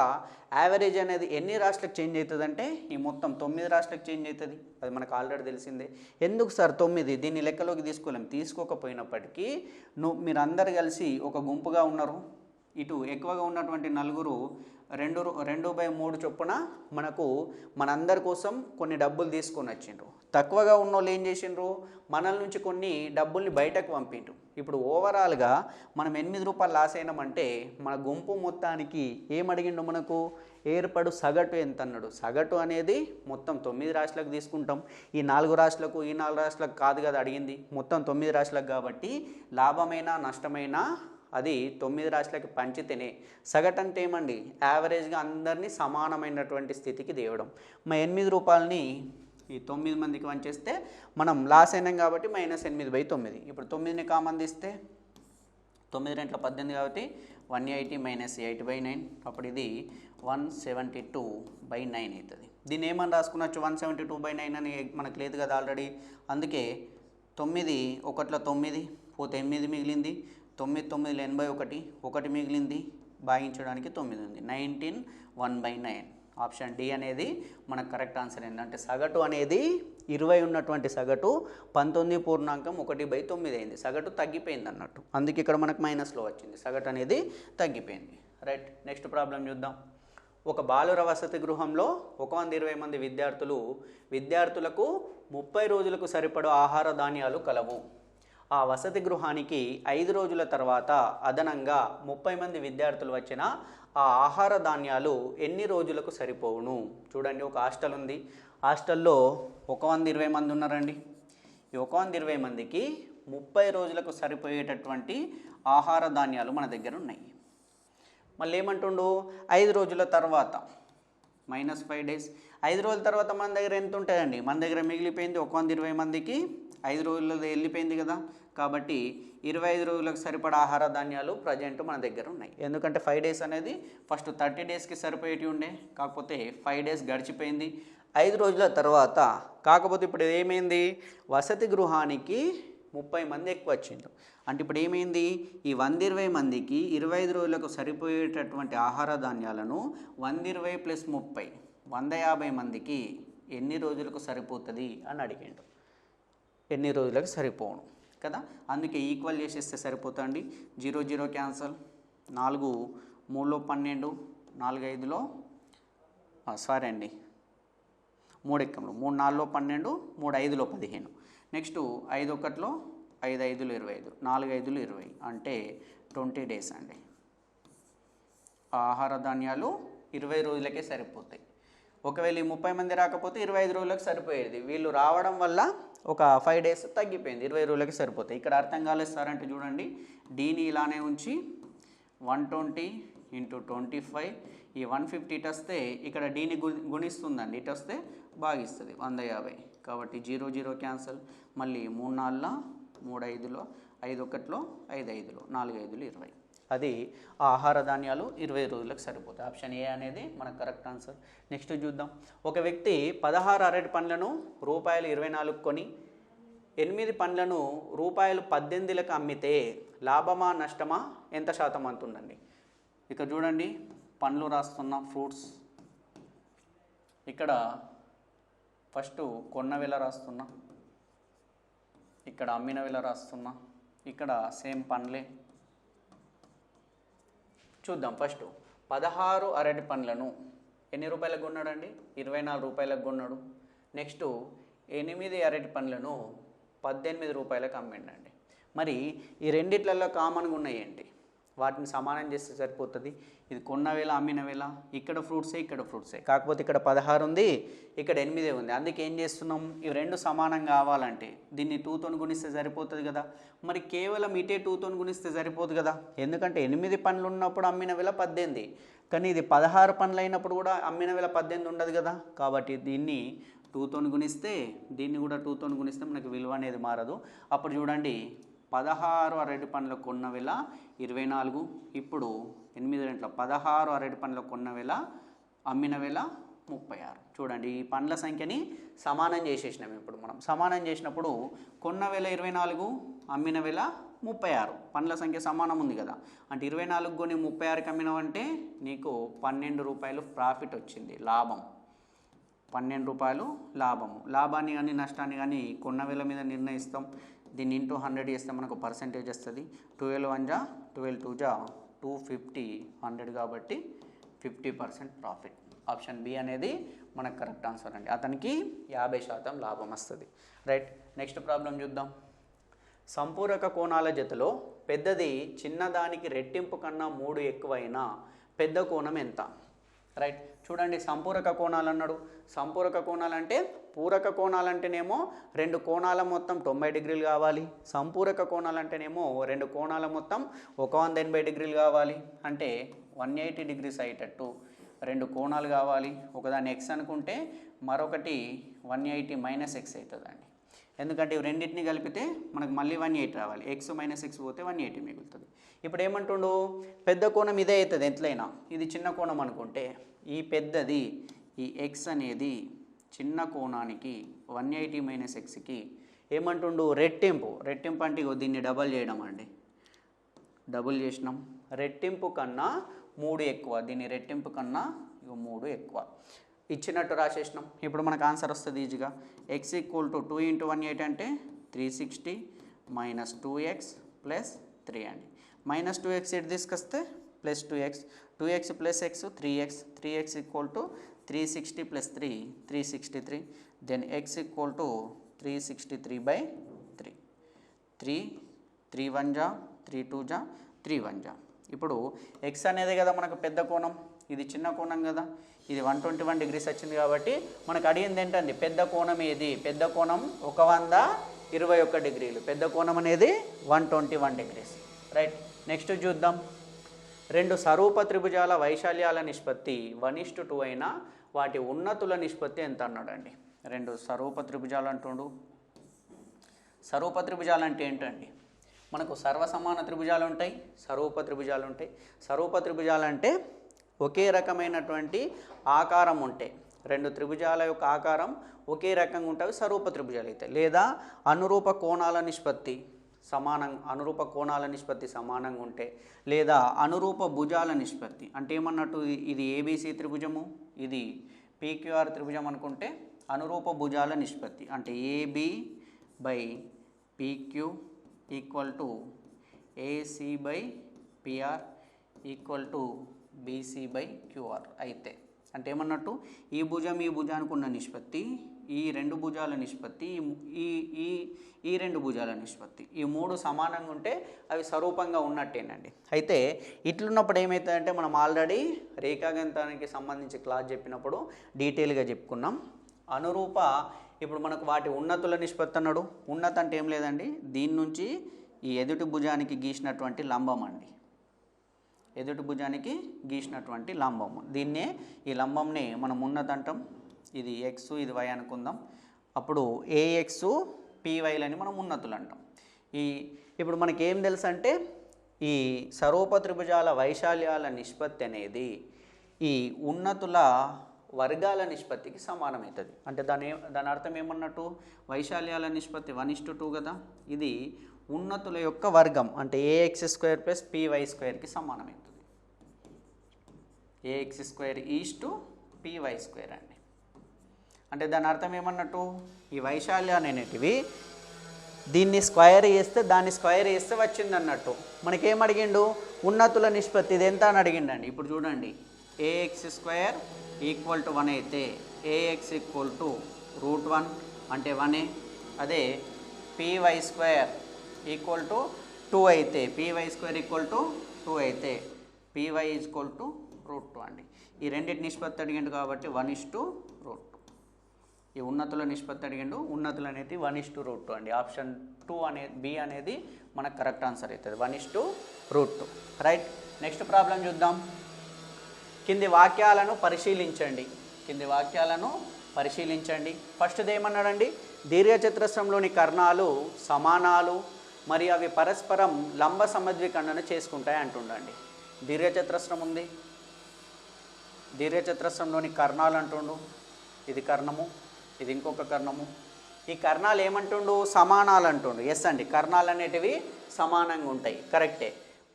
యావరేజ్ అనేది ఎన్ని రాశులకు చేంజ్ అవుతుంది అంటే ఈ మొత్తం 9 రాశులకు చేంజ్ అవుతుంది. అది మనకు ఆల్రెడీ తెలిసిందే. ఎందుకు సార్ 9? దీన్ని లెక్కలోకి తీసుకోకపోయినప్పటికీ మీరు అందరు కలిసి ఒక గుంపుగా ఉన్నారు. ఇటు ఎక్కువగా ఉన్నటువంటి నలుగురు 2/3 చొప్పున మనందరి కోసం కొన్ని డబ్బులు తీసుకొని వచ్చిండ్రు. తక్కువగా ఉన్న వాళ్ళు ఏం చేసిండ్రు, మనల నుంచి కొన్ని డబ్బుల్ని బయటకు పంపిండ్రు. ఇప్పుడు ఓవరాల్గా మనం 8 రూపాయలు లాస్ అయినామంటే మన గుంపు మొత్తానికి ఏమడిగిండు, మనకు ఏర్పడు సగటు ఎంత అన్నాడు. సగటు అనేది మొత్తం 9 రాశులకు తీసుకుంటాం. ఈ 4 రాశులకు ఈ 4 రాశులకు కాదు కదా అడిగింది, మొత్తం 9 రాశులకు. కాబట్టి లాభమైనా నష్టమైనా అది 9 రాశులకి పంచితేనే సగటు అంటే ఏమండి, యావరేజ్గా అందరినీ సమానమైనటువంటి స్థితికి తేవడం. 8 రూపాయలని ఈ 9 మందికి పంచేస్తే మనం లాస్ అయినాం కాబట్టి -8/9. ఇప్పుడు 9ని కామన్ తీస్తే 9 × 18 కాబట్టి 180 - 8/9. అప్పుడు ఇది 172/9 అవుతుంది. దీన్ని ఏమని రాసుకున్నచ్చు, 172/9 అని మనకు లేదు కదా ఆల్రెడీ. అందుకే 9 1లో 9 పోతే 8 మిగిలింది, 9 9 81, 1 మిగిలింది, భాగించడానికి 9 ఉంది. 19 1/9. ఆప్షన్ డి అనేది మనకు కరెక్ట్ ఆన్సర్. ఏంటంటే సగటు అనేది 20 ఉన్నటువంటి సగటు 19.1/9 అయింది. సగటు తగ్గిపోయింది అన్నట్టు, అందుకే ఇక్కడ మనకు మైనస్లో వచ్చింది. సగటు అనేది తగ్గిపోయింది. రైట్, నెక్స్ట్ ప్రాబ్లం చూద్దాం. ఒక బాలుర వసతి గృహంలో 120 మంది విద్యార్థులకు 30 రోజులకు సరిపడు ఆహార ధాన్యాలు కలవు. ఆ వసతి గృహానికి 5 రోజుల తర్వాత అదనంగా 30 మంది విద్యార్థులు వచ్చిన ఆ ఆహార ధాన్యాలు ఎన్ని రోజులకు సరిపోవును? చూడండి, ఒక హాస్టల్ ఉంది. హాస్టల్లో 120 మంది ఉన్నారండి. ఈ 120 మందికి 30 రోజులకు సరిపోయేటటువంటి ఆహార ధాన్యాలు మన దగ్గర ఉన్నాయి. మళ్ళీ ఏమంటుండు, 5 రోజుల తర్వాత -5 days. 5 రోజుల తర్వాత మన దగ్గర ఎంత ఉంటుందండి? మన దగ్గర మిగిలిపోయింది 120 మందికి 5 రోజుల్లో వెళ్ళిపోయింది కదా, కాబట్టి 25 రోజులకు సరిపడా ఆహార ధాన్యాలు ప్రజెంట్ మన దగ్గర ఉన్నాయి. ఎందుకంటే 5 days అనేది ఫస్ట్ 30 daysకి సరిపోయేటి ఉండే, కాకపోతే 5 days గడిచిపోయింది. 5 రోజుల తర్వాత కాకపోతే ఇప్పుడు ఏమైంది, వసతి గృహానికి 30 మంది ఎక్కువ వచ్చిండు. అంటే ఇప్పుడు ఏమైంది, ఈ 120 మందికి 25 రోజులకు సరిపోయేటటువంటి ఆహార ధాన్యాలను 120 + 30 150 మందికి ఎన్ని రోజులకు సరిపోతుంది అని అడిగాడు. ఎన్ని రోజులకు సరిపోను కదా, అందుకే ఈక్వల్ చేసేస్తే సరిపోతుంది. 0 0 క్యాన్సల్, 4 3లో 12, 4 5లో సారీ అండి 3 ఎక్కంలో 3 4లో 12, 3 5లో 15. నెక్స్ట్ 5 1లో 5 5లో 25, 4 5లో 20 అంటే 20 days అండి. ఆహార ధాన్యాలు 20 రోజులకే సరిపోతాయి. ఒకవేళ ఈ 30 మంది రాకపోతే 25 రోజులకు సరిపోయేది. వీళ్ళు రావడం వల్ల ఒక 5 days తగ్గిపోయింది, 20 రోజులకి సరిపోతాయి. ఇక్కడ అర్థం కాలేదు సార్ అంటే చూడండి, డీని ఇలానే ఉంచి 120 × 25 ఈ 150 ఇటు వస్తే ఇక్కడ డీని గుణిస్తుందండి, ఇటు వస్తే భాగిస్తుంది 150. కాబట్టి 0 0 క్యాన్సల్, మళ్ళీ 3 4లో 3 5లో 5 1లో 5 5లో 4 5లో 20. అది ఆహార ధాన్యాలు 20 రోజులకు సరిపోతాయి. ఆప్షన్ ఏ అనేది మనకు కరెక్ట్ ఆన్సర్. నెక్స్ట్ చూద్దాం. ఒక వ్యక్తి 16 అరటి పండ్లను ₹24 కొని 8 పండ్లను ₹18లకు అమ్మితే లాభమా నష్టమా, ఎంత శాతం అంటుందండి? ఇక్కడ చూడండి, పండ్లు రాస్తున్నా, ఫ్రూట్స్. ఇక్కడ ఫస్ట్ కొన్న వెల రాస్తున్నా, ఇక్కడ అమ్మిన వెల రాస్తున్నా, ఇక్కడ సేమ్ పండ్లే. చూద్దాం. ఫస్ట్ 16 అరటి పండ్లను ఎన్ని రూపాయలకు కొన్నాడండి? 24 రూపాయలకు కొన్నాడు. నెక్స్ట్ 8 అరటి పండ్లను 18 రూపాయలకు అమ్మిండండి. మరి ఈ రెండిట్లలో కామన్గా ఉన్నాయి ఏంటి? వాటిని సమానం చేస్తే సరిపోతుంది. ఇది కొన్న వేళ అమ్మిన వేళ, ఇక్కడ ఫ్రూట్సే ఇక్కడ ఫ్రూట్సే, కాకపోతే ఇక్కడ 16 ఉంది, ఇక్కడ 8 ఉంది. అందుకే ఏం చేస్తున్నాం, ఇవి రెండు సమానం కావాలంటే దీన్ని 2తో గుణిస్తే సరిపోతుంది కదా. మరి కేవలం ఇటే 2తో గుణిస్తే సరిపోదు కదా, ఎందుకంటే 8 పండ్లు ఉన్నప్పుడు అమ్మిన వేళ 18, కానీ ఇది 16 పండ్లు అయినప్పుడు కూడా అమ్మిన వేళ 18 ఉండదు కదా. కాబట్టి దీన్ని 2తో గుణిస్తే, దీన్ని కూడా 2తో గుణిస్తే మనకు విలువ అనేది మారదు. అప్పుడు చూడండి, 16 అరటి పండ్ల కొన్న వేళ 24, ఇప్పుడు 8 గంటల 16 అరటి పండ్ల కొన్న వేళ అమ్మిన వేళ 36. చూడండి, ఈ పండ్ల సంఖ్యని సమానం చేసేసినాం. ఇప్పుడు మనం సమానం చేసినప్పుడు కొన్న వేళ 24, అమ్మిన వేళ 36, పండ్ల సంఖ్య సమానం ఉంది కదా. అంటే 24 కొని 36కి అమ్మినావంటే నీకు 12 రూపాయలు ప్రాఫిట్ వచ్చింది, లాభం. 12 రూపాయలు లాభము. లాభాన్ని కానీ నష్టాన్ని కానీ కొన్న వేళ మీద నిర్ణయిస్తాం. దీన్ని ఇంటూ 100 చేస్తే మనకు పర్సెంటేజ్ వస్తుంది. 12 1 జా 12 2 జా 250, 100 కాబట్టి 50% ప్రాఫిట్. ఆప్షన్ బి అనేది మనకు కరెక్ట్ ఆన్సర్ అండి. అతనికి 50% లాభం వస్తుంది. రైట్, నెక్స్ట్ ప్రాబ్లం చూద్దాం. సంపూరక కోణాల జతలో పెద్దది చిన్నదానికి రెట్టింపు కన్నా 3 ఎక్కువైనా పెద్ద కోణం ఎంత? రైట్, చూడండి, సంపూరక కోణాలు అన్నాడు. సంపూరక కోణాలు అంటే, పూరక కోణాలు అంటేనేమో 2 కోణాల మొత్తం 90 డిగ్రీలు కావాలి. సంపూరక కోణాలు అంటేనేమో 2 కోణాల మొత్తం 180 డిగ్రీలు కావాలి. అంటే 180 డిగ్రీస్ అయ్యేటట్టు 2 కోణాలు కావాలి. ఒకదాన్ని ఎక్స్ అనుకుంటే మరొకటి 180 - x అవుతుందండి. ఎందుకంటే ఇవి రెండింటిని కలిపితే మనకు మళ్ళీ 180 రావాలి. ఎక్స్ మైనస్ ఎక్స్ పోతే 180 మిగులుతుంది. ఇప్పుడు ఏమంటుండు, పెద్ద కోణం ఇదే అవుతుంది ఎట్లయినా. ఇది చిన్న కోణం అనుకుంటే ఈ పెద్దది, ఈ ఎక్స్ అనేది చిన్న కోణానికి 180 - xకి ఏమంటుండు, రెట్టింపు. రెట్టింపు అంటే దీన్ని డబల్ చేయడం అండి. డబుల్ చేసినాం. రెట్టింపు కన్నా 3 ఎక్కువ, దీన్ని రెట్టింపు కన్నా ఇవి 3 ఎక్కువ. ఇచ్చినట్టు రాసేసినాం. ఇప్పుడు మనకు ఆన్సర్ వస్తుంది ఈజీగా. x ఈక్వల్ టు 2 × 1 అంటే 360 మైనస్ 2x ప్లస్ 3 అండి. మైనస్ 2x ఇటు తీసుకొస్తే plus 2x plus x 3x equal to 360 plus 3 363. Then x equal to 363/3. 3 1 జా 3 2 జా 3 1 జా. ఇప్పుడు x అనేది కదా మనకు పెద్ద కోణం, ఇది చిన్న కోణం కదా, ఇది 121 డిగ్రీస్ వచ్చింది కాబట్టి మనకు అడిగింది ఏంటండి పెద్ద కోణం ఏది? పెద్ద కోణం 121 డిగ్రీలు. పెద్ద కోణం అనేది 121 డిగ్రీస్. రైట్. నెక్స్ట్ చూద్దాం. రెండు సరూప త్రిభుజాల వైశాల్యాల నిష్పత్తి 1:2 అయినా వాటి ఉన్నతుల నిష్పత్తి ఎంత అన్నాడండి. రెండు సరూప త్రిభుజాలు అంటుండు. సరూప త్రిభుజాలు అంటే ఏంటండి? మనకు సర్వసమాన త్రిభుజాలు ఉంటాయి, సరూప త్రిభుజాలు ఉంటాయి. సరూప త్రిభుజాలు అంటే ఒకే రకమైనటువంటి ఆకారం ఉంటాయి. రెండు త్రిభుజాల యొక్క ఆకారం ఒకే రకంగా ఉంటాయి, సరూప త్రిభుజాలు అయితే. లేదా అనురూప కోణాల నిష్పత్తి సమానంగా ఉంటే, లేదా అనురూప భుజాల నిష్పత్తి అంటే ఏమన్నట్టు, ఇది ఏబీసీ త్రిభుజము, ఇది పీక్యూఆర్ త్రిభుజం అనుకుంటే అనురూప భుజాల నిష్పత్తి అంటే AB/PQ equal to AC/PR equal to BC/QR అయితే. అంటే ఏమన్నట్టు, ఈ భుజానికి ఉన్న నిష్పత్తి, ఈ రెండు భుజాల నిష్పత్తి, ఈ రెండు భుజాల నిష్పత్తి, ఈ మూడు సమానంగా ఉంటే అవి స్వరూపంగా ఉన్నట్టేనండి. అయితే ఇట్లున్నప్పుడు ఏమవుతుందంటే, మనం ఆల్రెడీ రేఖాగణితానికి సంబంధించి క్లాస్ చెప్పినప్పుడు డీటెయిల్గా చెప్పుకున్నాం. అనురూప ఇప్పుడు మనకు వాటి ఉన్నతుల నిష్పత్తి అన్నాడు. ఉన్నత అంటే ఏం లేదండి, దీని నుంచి ఈ ఎదుటి భుజానికి గీసినటువంటి లంబం అండి. ఎదుటి భుజానికి గీసినటువంటి లంబము, దీన్నే ఈ లంబంని మనం ఉన్నత అంటాం. ఇది x, ఇది y అనుకుందాం. అప్పుడు AX PYలని మనం ఉన్నతులు అంటాం. ఇప్పుడు మనకి ఏం తెలుసు అంటే, ఈ సరూప త్రిభుజాల వైశాల్యాల నిష్పత్తి అనేది ఈ ఉన్నతుల వర్గాల నిష్పత్తికి సమానమవుతుంది. అంటే దాని అర్థం ఏమన్నట్టు, వైశాల్యాల నిష్పత్తి 1:2 కదా, ఇది ఉన్నతుల యొక్క వర్గం అంటే AX² + PY² సమానమవుతుంది. AX² PY² అండి. అంటే దాని అర్థం ఏమన్నట్టు, ఈ వైశాల్యాలు అనేటివి దీన్ని స్క్వేర్ చేస్తే దాన్ని స్క్వేర్ చేస్తే వచ్చింది అన్నట్టు. మనకేం అడిగిండు, ఉన్నతుల నిష్పత్తి ఇది ఎంత అని అడిగిండండి. ఇప్పుడు చూడండి, AX² ఈక్వల్ టు 1 అయితే AX ఈక్వల్ టు √1 అంటే 1. అదే PY² ఈక్వల్ టు 2 అయితే, PY² ఈక్వల్ టు 2 అయితే PY ఈక్వల్ టు √2 అండి. ఈ రెండింటి నిష్పత్తి అడిగిండు కాబట్టి 1:√2. ఈ ఉన్నతుల నిష్పత్తి అడిగిండు, ఉన్నతులు అనేది 1:√2 అండి. ఆప్షన్ 2 బి అనేది మనకు కరెక్ట్ ఆన్సర్ అవుతుంది, 1:√2. రైట్. నెక్స్ట్ ప్రాబ్లం చూద్దాం. కింది వాక్యాలను పరిశీలించండి. ఫస్ట్ది ఏమన్నాడండి, దీర్ఘచతురస్రంలోని కర్ణాలు సమానాలు మరియు అవి పరస్పరం లంబ సమద్విఖండన చేసుకుంటాయి అంటుండండి. దీర్ఘచతురస్రం ఉంది, దీర్ఘచతురస్రంలోని కర్ణాలు అంటుండు. ఇది కర్ణము, ఇది ఇంకొక కర్ణము. ఈ కర్ణాలు ఏమంటుండు, సమానాలు అంటుండు. ఎస్ అండి, కర్ణాలు అనేటివి సమానంగా ఉంటాయి, కరెక్టే.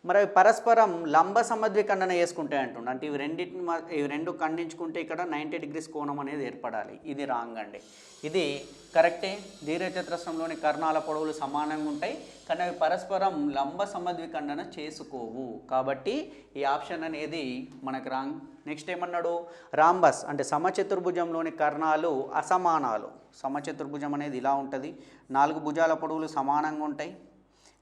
మరి అవి పరస్పరం లంబ సమద్విఖండన చేసుకుంటాయి అంటుండు. అంటే ఇవి రెండు ఖండించుకుంటే ఇక్కడ 90 డిగ్రీస్ కోణం అనేది ఏర్పడాలి. ఇది రాంగ్ అండి, ఇది కరెక్టే. దీర్ఘచతురస్రంలోని కర్ణాల పొడవులు సమానంగా ఉంటాయి, కానీ అవి పరస్పరం లంబ సమద్విఖండన చేసుకోవు. కాబట్టి ఈ ఆప్షన్ అనేది మనకు రాంగ్. నెక్స్ట్ ఏమన్నాడు, రాంబస్ అంటే సమచతుర్భుజంలోని కర్ణాలు అసమానాలు. సమచతుర్భుజం అనేది ఇలా ఉంటుంది, 4 భుజాల పొడవులు సమానంగా ఉంటాయి,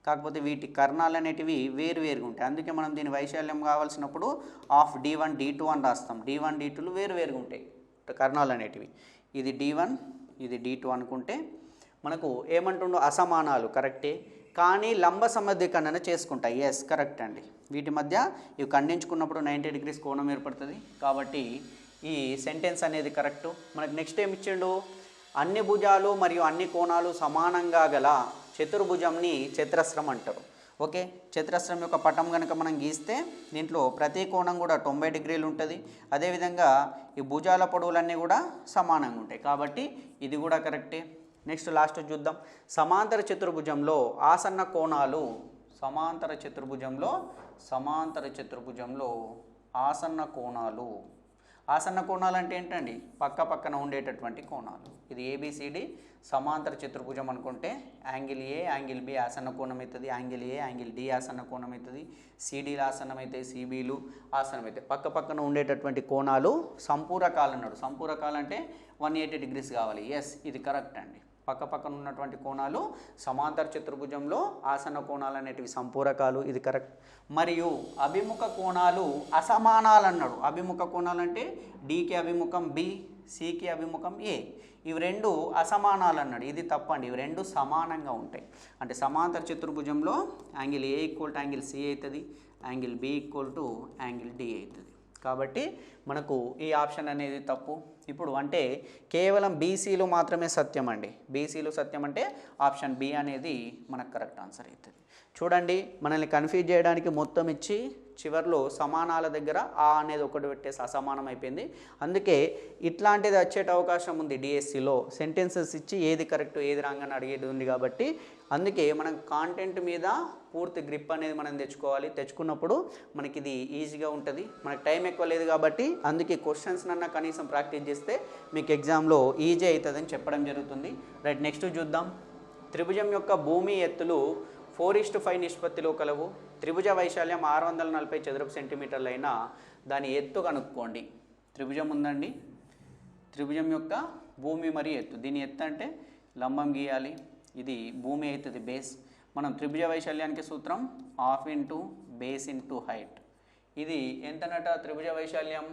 కాకపోతే వీటి కర్ణాలు అనేటివి వేరువేరుగా ఉంటాయి. అందుకే మనం దీని వైశాల్యం కావాల్సినప్పుడు ఆఫ్ D1 D2 అని రాస్తాం. D1 D2లు వేరువేరుగా ఉంటాయి కర్ణాలు అనేటివి. ఇది D1 ఇది D2 అనుకుంటే మనకు ఏమంటుండో అసమానాలు, కరెక్టే. కానీ లంబ సమద్విఖండన చేసుకుంటాయి. ఎస్, కరెక్ట్ అండి. వీటి మధ్య ఇవి ఖండించుకున్నప్పుడు 90 డిగ్రీస్ కోణం ఏర్పడుతుంది. కాబట్టి ఈ సెంటెన్స్ అనేది కరెక్టు. మనకు నెక్స్ట్ ఏమి ఇచ్చిండు, అన్ని భుజాలు మరియు అన్ని కోణాలు సమానంగా గల చతుర్భుజంని చతురస్రం అంటారు. ఓకే, చతురస్రం యొక్క పటం కనుక మనం గీస్తే దీంట్లో ప్రతి కోణం కూడా 90 డిగ్రీలు ఉంటుంది. అదేవిధంగా ఈ భుజాల పొడవులన్నీ కూడా సమానంగా ఉంటాయి, కాబట్టి ఇది కూడా కరెక్టే. నెక్స్ట్ లాస్ట్ చూద్దాం. సమాంతర చతుర్భుజంలో ఆసన్న కోణాలు, సమాంతర చతుర్భుజంలో ఆసన్న కోణాలు ఆసన్న కోణాలు అంటే ఏంటండి? పక్క పక్కన ఉండేటటువంటి కోణాలు. ఇది ఏబిసిడి సమాంతర చతుర్భుజం అనుకుంటే యాంగిల్ ఏ యాంగిల్ బి ఆసన్న కోణం అవుతుంది, యాంగిల్ ఏ యాంగిల్ డి ఆసన్న కోణం అవుతుంది, సిడీలు ఆసనం అయితే సిబిలు ఆసనం అయితే పక్క పక్కన ఉండేటటువంటి కోణాలు సంపూరకాలు అన్నాడు. సంపూరకాలు అంటే 180 డిగ్రీస్ కావాలి. ఎస్, ఇది కరెక్ట్ అండి. పక్క పక్కన ఉన్నటువంటి కోణాలు సమాంతర చతుర్భుజంలో ఆసన్న కోణాలు అనేటివి సంపూరకాలు, ఇది కరెక్ట్. మరియు అభిముఖ కోణాలు అసమానాలు అన్నాడు. అభిముఖ కోణాలు అంటే డికి అభిముఖం బి, సికి అభిముఖం ఏ, ఇవి రెండు అసమానాలు అన్నాడు. ఇది తప్పండి, ఇవి రెండు సమానంగా ఉంటాయి. అంటే సమాంతర చతుర్భుజంలో angle A equal to angle C అవుతుంది, angle B equal to angle D అవుతుంది. కాబట్టి మనకు ఈ ఆప్షన్ అనేది తప్పు. ఇప్పుడు అంటే కేవలం బీసీలు మాత్రమే సత్యం అండి. బీసీలు సత్యం అంటే ఆప్షన్ బి అనేది మనకు కరెక్ట్ ఆన్సర్ అవుతుంది. చూడండి, మనల్ని కన్ఫ్యూజ్ చేయడానికి మొత్తం ఇచ్చి చివరిలో సమానాల దగ్గర ఆ అనేది ఒకటి పెట్టేసి అసమానం అయిపోయింది. అందుకే ఇట్లాంటిది వచ్చేట అవకాశం ఉంది. డిఎస్సిలో సెంటెన్సెస్ ఇచ్చి ఏది కరెక్ట్ ఏది రాంగ్ అని అడిగేది ఉంది. కాబట్టి అందుకే మనం కాంటెంట్ మీద పూర్తి గ్రిప్ అనేది మనం తెచ్చుకోవాలి. తెచ్చుకున్నప్పుడు మనకి ఇది ఈజీగా ఉంటుంది. మనకు టైం ఎక్కువ లేదు కాబట్టి అందుకే క్వశ్చన్స్ నన్న కనీసం ప్రాక్టీస్ చేస్తే మీకు ఎగ్జామ్లో ఈజీ అవుతుందని చెప్పడం జరుగుతుంది. రైట్, నెక్స్ట్ చూద్దాం. త్రిభుజం యొక్క భూమి ఎత్తులు 4:5 నిష్పత్తిలో కలవు. త్రిభుజ వైశాల్యం 640 చదరపు సెంటీమీటర్లు అయినా దాని ఎత్తు కనుక్కోండి. త్రిభుజం ఉందండి, త్రిభుజం యొక్క భూమి మరియు ఎత్తు. దీని ఎత్తు అంటే లంబం గీయాలి, ఇది భూమి అవుతుంది బేస్. మనం త్రిభుజ వైశాల్యానికి సూత్రం ½ ఇంటూ బేస్ ఇంటూ హైట్. ఇది ఎంతనట? త్రిభుజ వైశాల్యం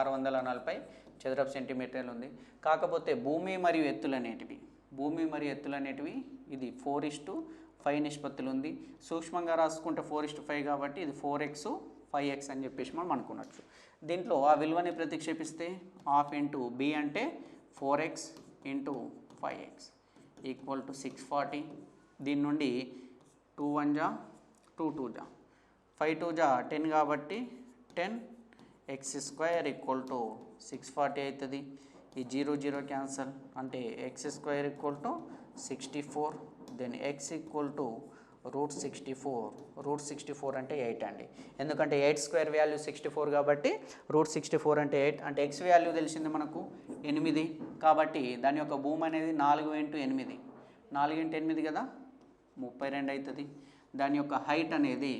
640 చదరపు సెంటీమీటర్లు ఉంది. కాకపోతే భూమి మరియు ఎత్తులు అనేటివి ఇది 4:5 నిష్పత్తులు ఉంది. సూక్ష్మంగా రాసుకుంటే 4:5 కాబట్టి ఇది 4x 5x అని చెప్పేసి మనం అనుకున్నచ్చు. దీంట్లో ఆ విలువని ప్రతిక్షేపిస్తే ½ ఇంటూ బి అంటే 4x into 5x equal to 640. దీని నుండి 2 1 జా 2 2 జా 5 2 జా 10 కాబట్టి 10x² ఈక్వల్ టు 640 అవుతుంది. ఈ 0 0 క్యాన్సల్ అంటే x² equal to 64. Then x equal to √64. √64 అంటే 8 అండి. ఎందుకంటే 8² వాల్యూ 64 కాబట్టి √64 అంటే 8. అంటే x వాల్యూ తెలిసింది మనకు 8 కాబట్టి దాని యొక్క భూమి అనేది 4 × 8 4 × 8 కదా 32 అవుతుంది. దాని యొక్క హైట్ అనేది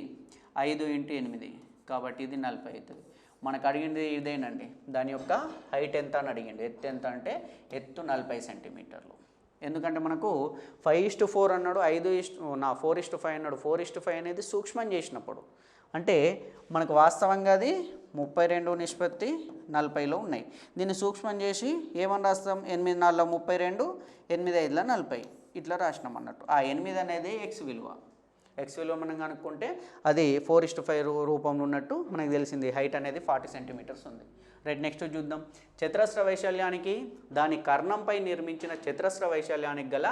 5 × 8 కాబట్టి ఇది 40 అవుతుంది. మనకు అడిగింది ఇదేనండి, దాని యొక్క హైట్ ఎంత అని అడిగింది. ఎత్తు ఎంత అంటే ఎత్తు 40 సెంటీమీటర్లు. ఎందుకంటే మనకు 5:4 అన్నాడు, 4:5 అన్నాడు. 4:5 అనేది సూక్ష్మం చేసినప్పుడు అంటే మనకు వాస్తవంగా అది 32 నిష్పత్తి 40లో ఉన్నాయి. దీన్ని సూక్ష్మం చేసి ఏమని రాస్తాం? 8 4 32, 8 5 40 ఇట్లా రాసినాం అన్నట్టు. ఆ 8 అనేది ఎక్స్ విలువ మనం కనుక్కుంటే అది 4:5 రూపంలో ఉన్నట్టు మనకు తెలిసింది. హైట్ అనేది 40 సెంటీమీటర్స్ ఉంది. రైట్, నెక్స్ట్ చూద్దాం. చతురస్ర వైశాల్యానికి దాని కర్ణంపై నిర్మించిన చతురస్ర వైశాల్యానికి గల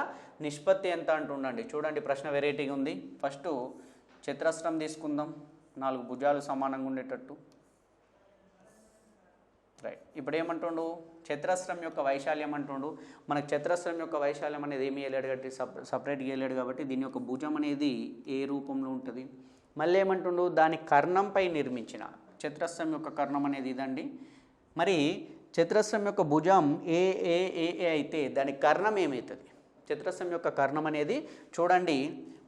నిష్పత్తి ఎంత అంటుండండి. చూడండి, ప్రశ్న వెరైటీగా ఉంది. ఫస్ట్ చతురస్రం తీసుకుందాం, 4 భుజాలు సమానంగా ఉండేటట్టు. రైట్, ఇప్పుడు ఏమంటుండు? చతురస్రం యొక్క వైశాల్యం అంటుండు. మనకు చతురస్రం యొక్క వైశాల్యం అనేది ఏమి వేయలేడు కాబట్టి సపరేట్గా వేయలేడు కాబట్టి దీని యొక్క భుజం అనేది ఏ రూపంలో ఉంటుంది. మళ్ళీ ఏమంటుండు? దాని కర్ణంపై నిర్మించిన చతురస్రం యొక్క కర్ణం అనేది ఇదండి. మరి చతురస్రం యొక్క భుజం ఏ ఏ ఏ ఏ అయితే దాని కర్ణం ఏమవుతుంది? చతురస్రం యొక్క కర్ణం అనేది చూడండి,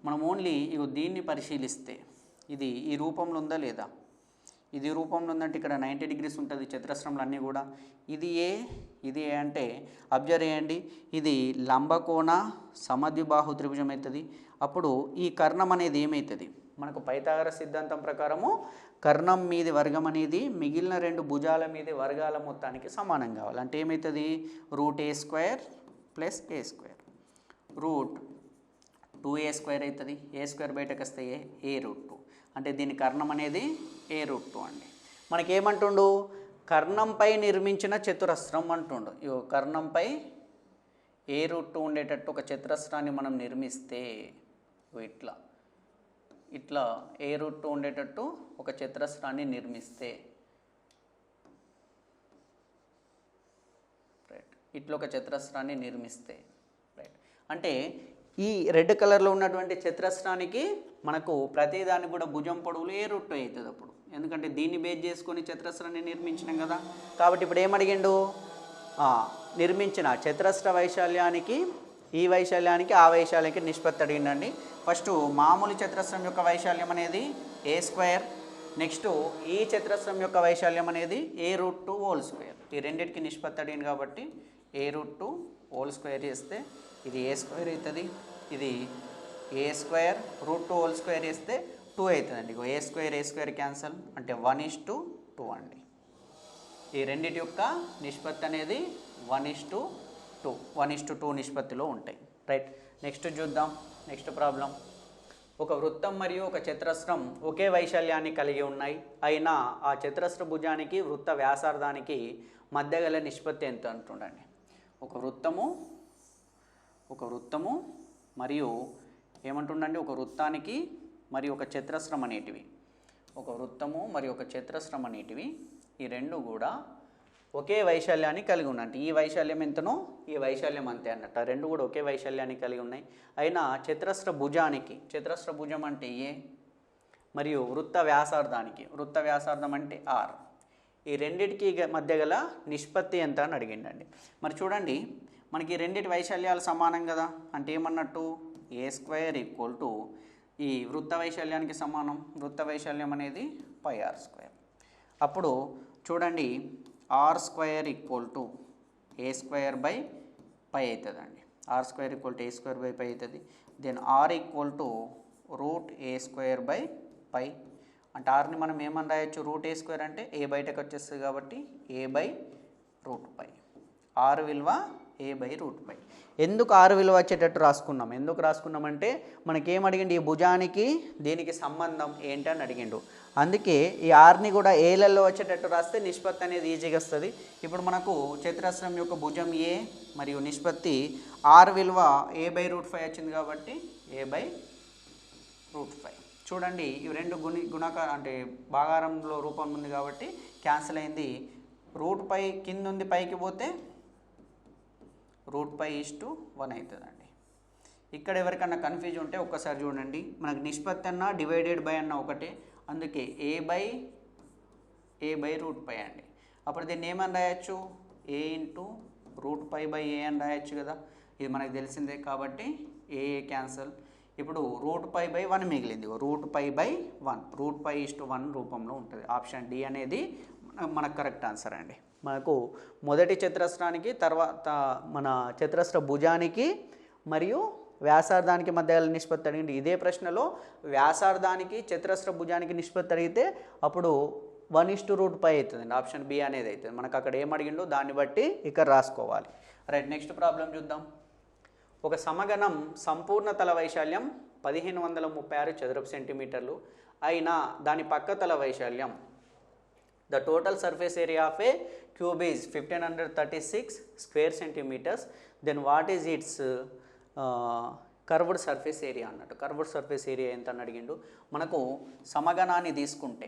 మనం ఓన్లీ దీన్ని పరిశీలిస్తే ఇది ఈ రూపంలో ఉందా లేదా? ఇది రూపంలో ఉందంటే ఇక్కడ 90 డిగ్రీస్ ఉంటుంది చతురస్రంలో అన్నీ కూడా. ఇది ఏ అంటే అబ్జర్వ్ చేయండి, ఇది లంబకోణ సమద్విబాహు త్రిభుజం అవుతుంది. అప్పుడు ఈ కర్ణం అనేది ఏమవుతుంది? మనకు పైథాగరస్ సిద్ధాంతం ప్రకారము కర్ణం మీది వర్గం అనేది మిగిలిన 2 భుజాల మీది వర్గాల మొత్తానికి సమానం కావాలి. అంటే ఏమవుతుంది? √a² + a². √2a² అవుతుంది. a² బయటకు వస్తే a√2 అంటే దీని కర్ణం అనేది a√2 అండి. మనకేమంటుండు? కర్ణంపై నిర్మించిన చతురస్రం అంటుండు. కర్ణంపై a√2 ఉండేటట్టు ఒక చతురస్రాన్ని మనం నిర్మిస్తే ఇట్లా a√2 ఉండేటట్టు ఒక చతురస్రాన్ని నిర్మిస్తే రైట్, ఇట్లా ఒక చతురస్రాన్ని నిర్మిస్తే రైట్ అంటే ఈ రెడ్ కలర్లో ఉన్నటువంటి చతురస్రానికి మనకు ప్రతిదానికి కూడా భుజం పొడవులు ఏ రూట్ అవుతుంది అప్పుడు, ఎందుకంటే దీన్ని బేస్ చేసుకొని చతురస్రాన్ని నిర్మించినాం కదా. కాబట్టి ఇప్పుడు ఏమడిగిండు, నిర్మించిన చతురస్ర వైశాల్యానికి ఈ వైశాల్యానికి ఆ వైశాల్యానికి నిష్పత్తి అడిగిండండి. ఫస్ట్ మామూలు చతురస్రం యొక్క వైశాల్యం అనేది ఏ స్క్వేర్, నెక్స్ట్ ఈ చతురస్రం యొక్క వైశాల్యం అనేది ఏ రూట్ 2 హోల్ స్క్వేర్. ఈ రెండింటికి నిష్పత్తి అడిగింది కాబట్టి ఏ రూట్ 2 హోల్ స్క్వేర్ చేస్తే ఇది ఏ స్క్వేర్ అవుతుంది, ఇది ఏ స్క్వేర్ రూట్ 2 హోల్ స్క్వేర్ చేస్తే 2 అవుతుందండి. ఏ స్క్వేర్ క్యాన్సల్ అంటే 1:2 అండి. ఈ రెండింటి యొక్క నిష్పత్తి అనేది 1:2 నిష్పత్తిలో ఉంటాయి. రైట్, నెక్స్ట్ చూద్దాం. నెక్స్ట్ ప్రాబ్లం, ఒక వృత్తం మరియు ఒక చతురస్రం ఒకే వైశాల్యాన్ని కలిగి ఉన్నాయి, అయినా ఆ చతురస్ర భుజానికి వృత్త వ్యాసార్థానికి మధ్య గల నిష్పత్తి ఎంత అంటుండండి. ఒక వృత్తము మరియు ఏమంటుండండి, ఒక వృత్తానికి మరియు ఒక చతురస్రం అనేటివి, ఒక వృత్తము మరియు ఒక చతురస్రం అనేటివి ఈ రెండు కూడా ఒకే వైశాల్యాన్ని కలిగి ఉన్నాయి. అంటే ఈ వైశాల్యం ఎంతనో ఈ వైశాల్యం అంతే అన్నట్టు, ఆ రెండు కూడా ఒకే వైశాల్యాన్ని కలిగి ఉన్నాయి. అయినా చతురస్ర భుజం అంటే ఏ మరియు వృత్త వ్యాసార్థం అంటే ఆర్, ఈ రెండిటికి మధ్య గల నిష్పత్తి ఎంత అని అడిగిండండి. మరి చూడండి, మనకి రెండిటి వైశాల్యాలు సమానం కదా, అంటే ఏమన్నట్టు ఏ స్క్వేర్ ఈక్వల్ టు ఈ వృత్త వైశాల్యానికి సమానం, వృత్త వైశాల్యం అనేది πr². అప్పుడు చూడండి R square equal to A square by pi అవుతుందండి. R square equal to A square by pi అవుతుంది. Then R equal to root A square by pi, అంటే ఆర్ని మనం ఏమని రాయొచ్చు, రూట్ ఏ స్క్వేర్ అంటే ఏ బయటకు వచ్చేస్తుంది కాబట్టి ఏ బై రూట్ పై, ఆర్ విలువ ఏ బై రూట్ పై. ఎందుకు ఆరు విలువ వచ్చేటట్టు రాసుకున్నామంటే మనకేం అడిగిండు, ఈ భుజానికి దీనికి సంబంధం ఏంటి అని అడిగిండు. అందుకే ఈ ఆర్ని కూడా ఏలలో వచ్చేటట్టు రాస్తే నిష్పత్తి అనేది ఈజీగా వస్తుంది. ఇప్పుడు మనకు చతురస్రం యొక్క భుజం ఏ మరియు నిష్పత్తి ఆర్ విలువ ఏ బై రూట్ 5 వచ్చింది కాబట్టి ఏ బై రూట్ 5. చూడండి, ఇవి రెండు గుణకార అంటే భాగారంలో రూపం ఉంది కాబట్టి క్యాన్సిల్ అయింది. రూట్ పై కింద ఉంది, పైకి పోతే రూట్ 5:1 అవుతుందండి. ఇక్కడ ఎవరికన్నా కన్ఫ్యూజ్ ఉంటే ఒక్కసారి చూడండి, మనకు నిష్పత్తి అన్న డివైడెడ్ బై అన్న ఒకటే, అందుకే ఏ బై రూట్ 5 అండి. అప్పుడు దీన్ని ఏమని రాయొచ్చు, ఏ ఇంటూ రూట్ 5 బై ఏ అని రాయొచ్చు కదా, ఇది మనకు తెలిసిందే కాబట్టి ఏ క్యాన్సల్. ఇప్పుడు రూట్ 5 బై 1 మిగిలింది, రూట్ 5 బై 1, రూట్ 5:1 రూపంలో ఉంటుంది. ఆప్షన్ డి అనేది మనకు కరెక్ట్ ఆన్సర్ అండి. మనకు మొదటి చతురస్రానికి, తర్వాత మన చతురస్ర భుజానికి మరియు వ్యాసార్థానికి మధ్య గల నిష్పత్తి అడిగింది. ఇదే ప్రశ్నలో వ్యాసార్థానికి చతురస్ర భుజానికి నిష్పత్తి అడిగితే అప్పుడు 1:5 అవుతుందండి. ఆప్షన్ బి అనేది అవుతుంది. మనకు అక్కడ ఏం అడిగిండో దాన్ని బట్టి ఇక్కడ రాసుకోవాలి. రైట్, నెక్స్ట్ ప్రాబ్లం చూద్దాం. ఒక సమగణం సంపూర్ణ తల వైశాల్యం 1536 చదరపు సెంటీమీటర్లు అయినా దాని పక్క తల వైశాల్యం the total surface area of a cube is 1536 square centimeters, then what is its curved surface area అన్నట్టు. కర్వ్డ్ సర్ఫేస్ ఏరియా ఎంత అని అడిగిండు. మనకు సమగణాన్ని తీసుకుంటే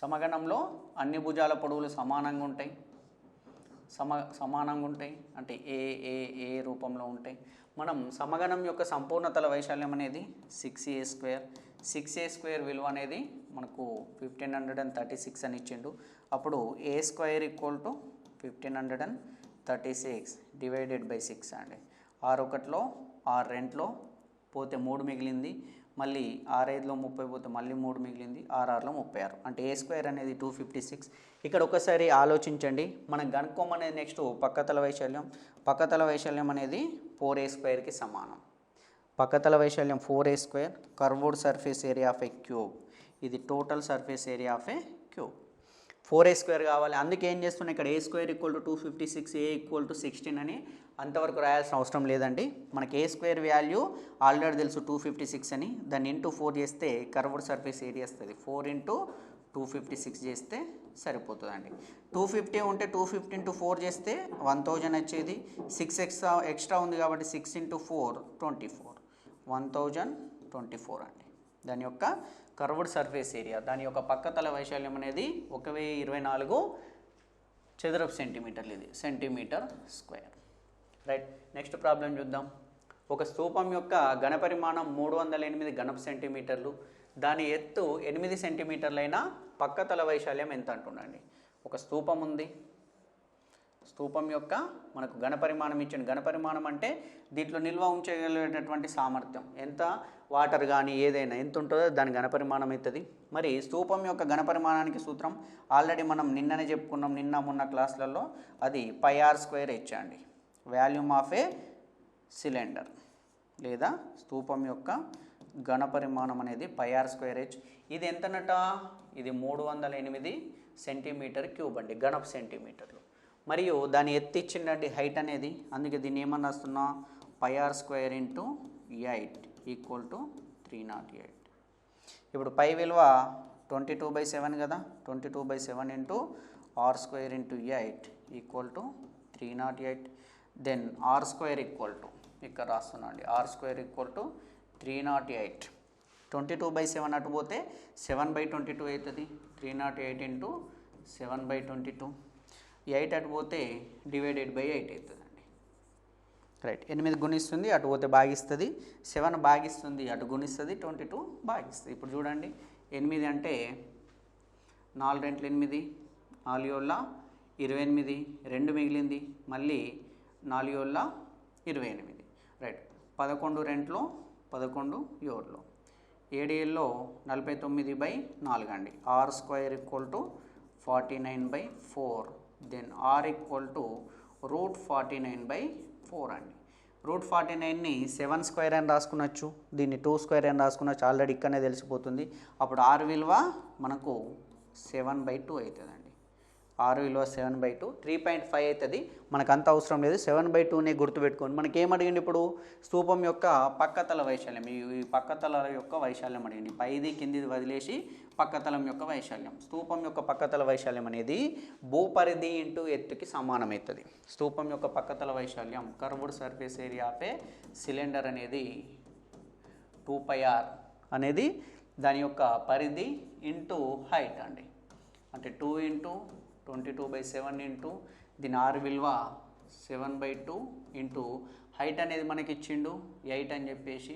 సమగణంలో అన్ని భుజాల పొడవులు సమానంగా ఉంటాయి, అంటే ఏ రూపంలో ఉంటాయి. మనం సమగణం యొక్క సంపూర్ణ తల వైశాల్యం అనేది 6a² విలువ అనేది మనకు 1536 అని ఇచ్చిండు. అప్పుడు A square equal to 1536 divided by 6 అండి. 6:1లో 6:2లో పోతే 3 మిగిలింది, మళ్ళీ 6:5లో 30 పోతే మళ్ళీ 3 మిగిలింది, 6:6లో 36, అంటే ఏ స్క్వేర్ అనేది 256. ఇక్కడ ఒకసారి ఆలోచించండి, మనం కనుక్కోమనేది నెక్స్ట్ పక్కతల వైశాల్యం అనేది 4a²కి సమానం. పక్కతల వైశాల్యం 4a², curved surface area of a cube, ఇది total surface area of a cube. 4a² కావాలి. అందుకే ఏం చేస్తున్నాం, ఇక్కడ a² = 256, a = 16 అని అంతవరకు రాయాల్సిన అవసరం లేదండి. మనకి a² వాల్యూ ఆల్రెడీ తెలుసు 256 అని, దాన్ని ఇంటూ 4 చేస్తే కర్వ్డ్ సర్ఫేస్ ఏరియా వస్తుంది. 4 × 256 చేస్తే సరిపోతుందండి. 250 ఉంటే 250 × 4 చేస్తే 1000 వచ్చేది. 6 ఎక్స్ట్రా ఉంది కాబట్టి 6 × 4 24, 1024 అండి దాని యొక్క కర్వ్డ్ సర్ఫేస్ ఏరియా. దాని యొక్క పక్కతల వైశాల్యం అనేది 1024 చదరపు సెంటీమీటర్లు, ఇది centimeter square. Right. Next problem చూద్దాం. ఒక స్తూపం యొక్క ఘనపరిమాణం 308 ఘనపు సెంటీమీటర్లు, దాని ఎత్తు 8 సెంటీమీటర్లైన పక్కతల వైశాల్యం ఎంత అంటుండండి. ఒక స్తూపం ఉంది, స్తూపం యొక్క మనకు ఘనపరిమాణం ఇచ్చింది. ఘనపరిమాణం అంటే దీంట్లో నిల్వ ఉంచగలిగేటటువంటి సామర్థ్యం ఎంత, వాటర్ కానీ ఏదైనా ఎంత ఉంటుందో దాని ఘనపరిమాణం అవుతుంది. మరి స్తూపం యొక్క ఘనపరిమాణానికి సూత్రం ఆల్రెడీ మనం నిన్ననే చెప్పుకున్నాం, నిన్న మొన్న క్లాసులలో. అది πr²h అండి. వాల్యూమ్ ఆఫ్ ఏ సిలిండర్ లేదా స్తూపం యొక్క ఘనపరిమాణం అనేది πr²h. ఇది ఎంతనట, ఇది 308 సెంటీమీటర్ క్యూబ్ అండి, ఘనపు సెంటీమీటర్లు. మరియు దాని ఎత్తు ఇచ్చిండండి హైట్ అనేది, అందుకే దీన్ని ఏమన్నా వస్తున్నా πr² × 8 = 308. ఇప్పుడు పై విలువ 22/7 కదా, 22/7 × r² × 8 = 308. దెన్ r² ఇక్కడ రాస్తున్నా అండి, r² = 308. 22/7 అటు పోతే 7/22 అవుతుంది. 308 × 7/22. 8 అటు పోతే /8 అవుతుందండి. రైట్. 8 గుణిస్తుంది, అటు పోతే భాగిస్తుంది. 7 భాగిస్తుంది, అటు గుణిస్తుంది. 22 భాగిస్తుంది. ఇప్పుడు చూడండి, 8 అంటే 4 × 8, 4 × 28, 2 మిగిలింది, మళ్ళీ 4 × 28. రైట్. 11 × 2 11 7 7 49/4 అండి. r² = 49/4. దెన్ r = √49/4 అండి. √49ని 7² అని రాసుకునొచ్చు, దీన్ని 2² అని రాసుకునొచ్చు. ఆల్రెడీ ఇక్కడనే తెలిసిపోతుంది. అప్పుడు r విలువ మనకు 7/2 అవుతుందండి. r విలువ 7/2, 3.5 అవుతుంది. మనకు అంత అవసరం లేదు, 7/2నే గుర్తుపెట్టుకోండి. మనకి ఏమడిగింది ఇప్పుడు, స్తూపం యొక్క పక్కతల వైశాల్యం. ఈ పక్కతల యొక్క వైశాల్యం అడిగింది. పైది కిందిది వదిలేసి పక్కతలం యొక్క వైశాల్యం. స్తూపం యొక్క పక్కతల వైశాల్యం అనేది భూపరిధి ఇంటూ ఎత్తుకి సమానమవుతుంది. స్తూపం యొక్క పక్కతల వైశాల్యం curved surface area of A cylinder అనేది 2πr అనేది దాని యొక్క పరిధి ఇంటూ హైట్ అండి. అంటే 2 × 22/7 దీని r విలువ 7/2 ఇంటూ హైట్ అనేది మనకి ఇచ్చిండు 8 అని చెప్పేసి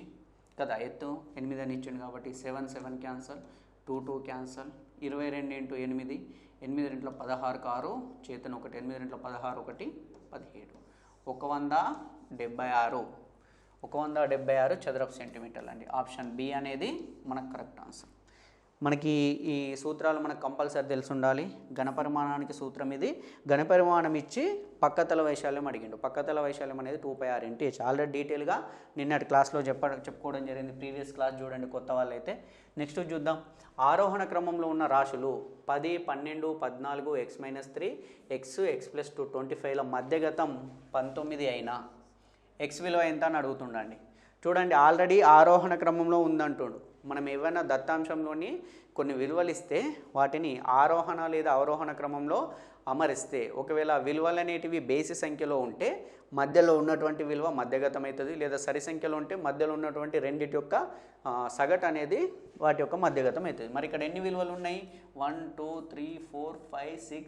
కదా, ఎత్తు 8 అని ఇచ్చిండు కాబట్టి 7 7 క్యాన్సల్, 2 2 క్యాన్సల్, 22 × 8 8 2 16 6 చేతన 1 8 2 16 1 17 176 చదరపు సెంటీమీటర్లు అండి. ఆప్షన్ బి అనేది మనకు కరెక్ట్ ఆన్సర్. మనకి ఈ సూత్రాలు మనకు కంపల్సరీ తెలిసి ఉండాలి. ఘనపరిమాణానికి సూత్రం ఇది. ఘనపరిమాణం ఇచ్చి పక్కతల వైశాల్యం అడిగిండు. పక్కతల వైశాల్యం అనేది 2πr × h. ఆల్రెడీ డీటెయిల్గా నిన్నటి క్లాస్లో చెప్పుకోవడం జరిగింది. ప్రీవియస్ క్లాస్ చూడండి కొత్త వాళ్ళైతే. నెక్స్ట్ చూద్దాం. ఆరోహణ క్రమంలో ఉన్న రాశులు 10 12 14 x-3 x+2 25ల మధ్యగతం 19 అయినా x విలువ ఎంత అని అడుగుతుండండి. చూడండి, ఆల్రెడీ ఆరోహణ క్రమంలో ఉందంటుండు. మనం ఏవైనా దత్తాంశంలోని కొన్ని విలువలు ఇస్తే వాటిని ఆరోహణ లేదా అవరోహణ క్రమంలో అమరిస్తే, ఒకవేళ విలువలు అనేటివి బేసి సంఖ్యలో ఉంటే మధ్యలో ఉన్నటువంటి విలువ మధ్యగతం అవుతుంది, లేదా సరి సంఖ్యలో ఉంటే మధ్యలో ఉన్నటువంటి రెండిటి యొక్క సగటు అనేది వాటి యొక్క మధ్యగతం అవుతుంది. మరి ఇక్కడ ఎన్ని విలువలు ఉన్నాయి, 1 2 3 4 5 6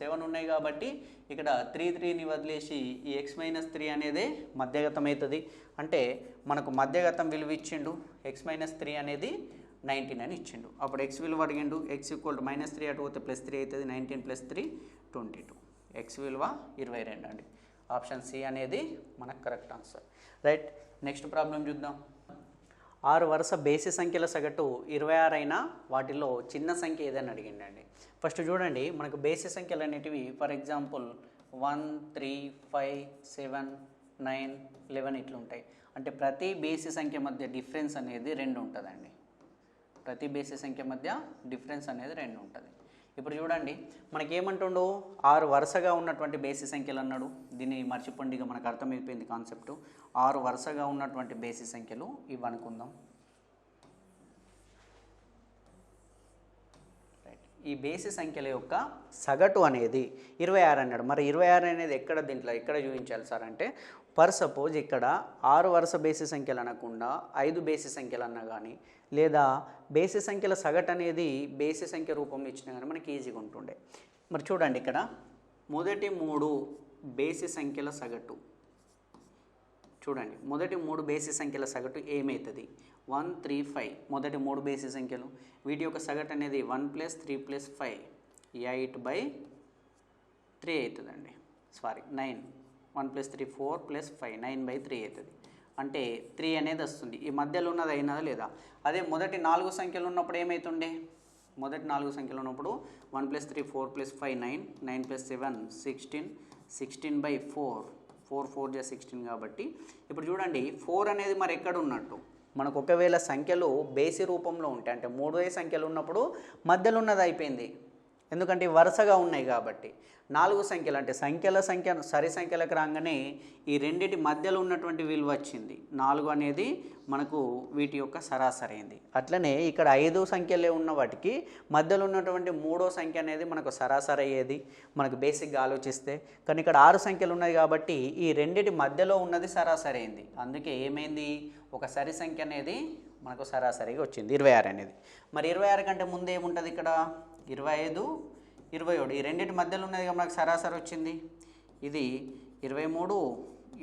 7 ఉన్నాయి కాబట్టి ఇక్కడ 3ని వదిలేసి ఈ x-3 అనేది మధ్యగతం అవుతుంది. అంటే మనకు మధ్యగతం విలువ ఇచ్చిండు, x-3 అనేది 19 అని ఇచ్చిండు. అప్పుడు x విలువ అడిగిండు, x = -3 అటు పోతే +3 అవుతుంది. 19 + 3 22. x విలువ 22 అండి. ఆప్షన్ సి అనేది మనకు correct answer. Right. Next problem చూద్దాం. 6 వరుస బేసి సంఖ్యల సగటు 26 అయినా వాటిలో చిన్న సంఖ్య ఏదని అడిగిండండి. ఫస్ట్ చూడండి, మనకు బేసి సంఖ్యలు అనేటివి ఫర్ ఎగ్జాంపుల్ 1 3 5 7 9 11 ఇట్లా ఉంటాయి. అంటే ప్రతి బేసి సంఖ్య మధ్య డిఫరెన్స్ అనేది 2 ఉంటుందండి. ప్రతి బేసి సంఖ్య మధ్య డిఫరెన్స్ అనేది 2 ఉంటుంది. ఇప్పుడు చూడండి, మనకేమంటుండో 6 వరుసగా ఉన్నటువంటి బేసి సంఖ్యలు అన్నాడు. దీన్ని మర్చిపోండి, ఇక మనకు అర్థమైపోయింది కాన్సెప్ట్. 6 వరుసగా ఉన్నటువంటి బేసి సంఖ్యలు ఇవి అనుకుందాం. ఈ బేసి సంఖ్యల యొక్క సగటు అనేది 26 అన్నాడు. మరి 26 అనేది ఎక్కడ చూపించాలి సార్ అంటే, ఫర్ సపోజ్ ఇక్కడ 6 వరుస బేసి సంఖ్యలు అనకుండా 5 బేసి సంఖ్యలు అన్నా కానీ, లేదా బేసి సంఖ్యల సగటు అనేది బేసి సంఖ్య రూపంలో ఇచ్చినా కానీ మనకి ఈజీగా ఉంటుండే. మరి చూడండి, ఇక్కడ మొదటి 3 బేసి సంఖ్యల సగటు చూడండి మొదటి 3 బేసి సంఖ్యల సగటు ఏమవుతుంది 1 3 5 మొదటి 3 బేసి సంఖ్యలు వీటి యొక్క సగటు అనేది 1 + 3 + 5 8/3 అవుతుందండి సారీ 9 1 + 3 4 + 5 9/3 అవుతుంది అంటే 3 అనేది వస్తుంది ఈ మధ్యలో ఉన్నది అయినదా లేదా అదే మొదటి 4 సంఖ్యలు ఉన్నప్పుడు ఏమవుతుండే మొదటి 4 సంఖ్యలు ఉన్నప్పుడు 1 + 3 4 + 5 9 9 + 7 16 16/4 4 4 = 16 కాబట్టి ఇప్పుడు చూడండి 4 అనేది మరి ఎక్కడ ఉన్నట్టు మనకు ఒకవేళ సంఖ్యలు బేసి రూపంలో ఉంటాయి అంటే 3 సంఖ్యలు ఉన్నప్పుడు మధ్యలో ఉన్నది అయిపోయింది ఎందుకంటే వరుసగా ఉన్నాయి కాబట్టి 4 సంఖ్యలు అంటే సంఖ్యల సంఖ్య సరి సంఖ్యలకు రాగానే ఈ రెండిటి మధ్యలో ఉన్నటువంటి విలువ వచ్చింది 4 అనేది మనకు వీటి యొక్క సరాసరి అయింది అట్లనే ఇక్కడ 5 సంఖ్యలే ఉన్న వాటికి మధ్యలో ఉన్నటువంటి 3వ సంఖ్య అనేది మనకు సరాసరి అయ్యేది మనకు బేసిక్గా ఆలోచిస్తే కానీ ఇక్కడ 6 సంఖ్యలు ఉన్నాయి కాబట్టి ఈ రెండిటి మధ్యలో ఉన్నది సరాసరి అయింది అందుకే ఏమైంది ఒక సరి సంఖ్య అనేది మనకు సరాసరిగా వచ్చింది 26 అనేది మరి 26 కంటే ముందు ఏముంటుంది ఇక్కడ 25 27 ఈ రెండింటి మధ్యలో ఉన్నది మనకు సరాసరి వచ్చింది ఇది 23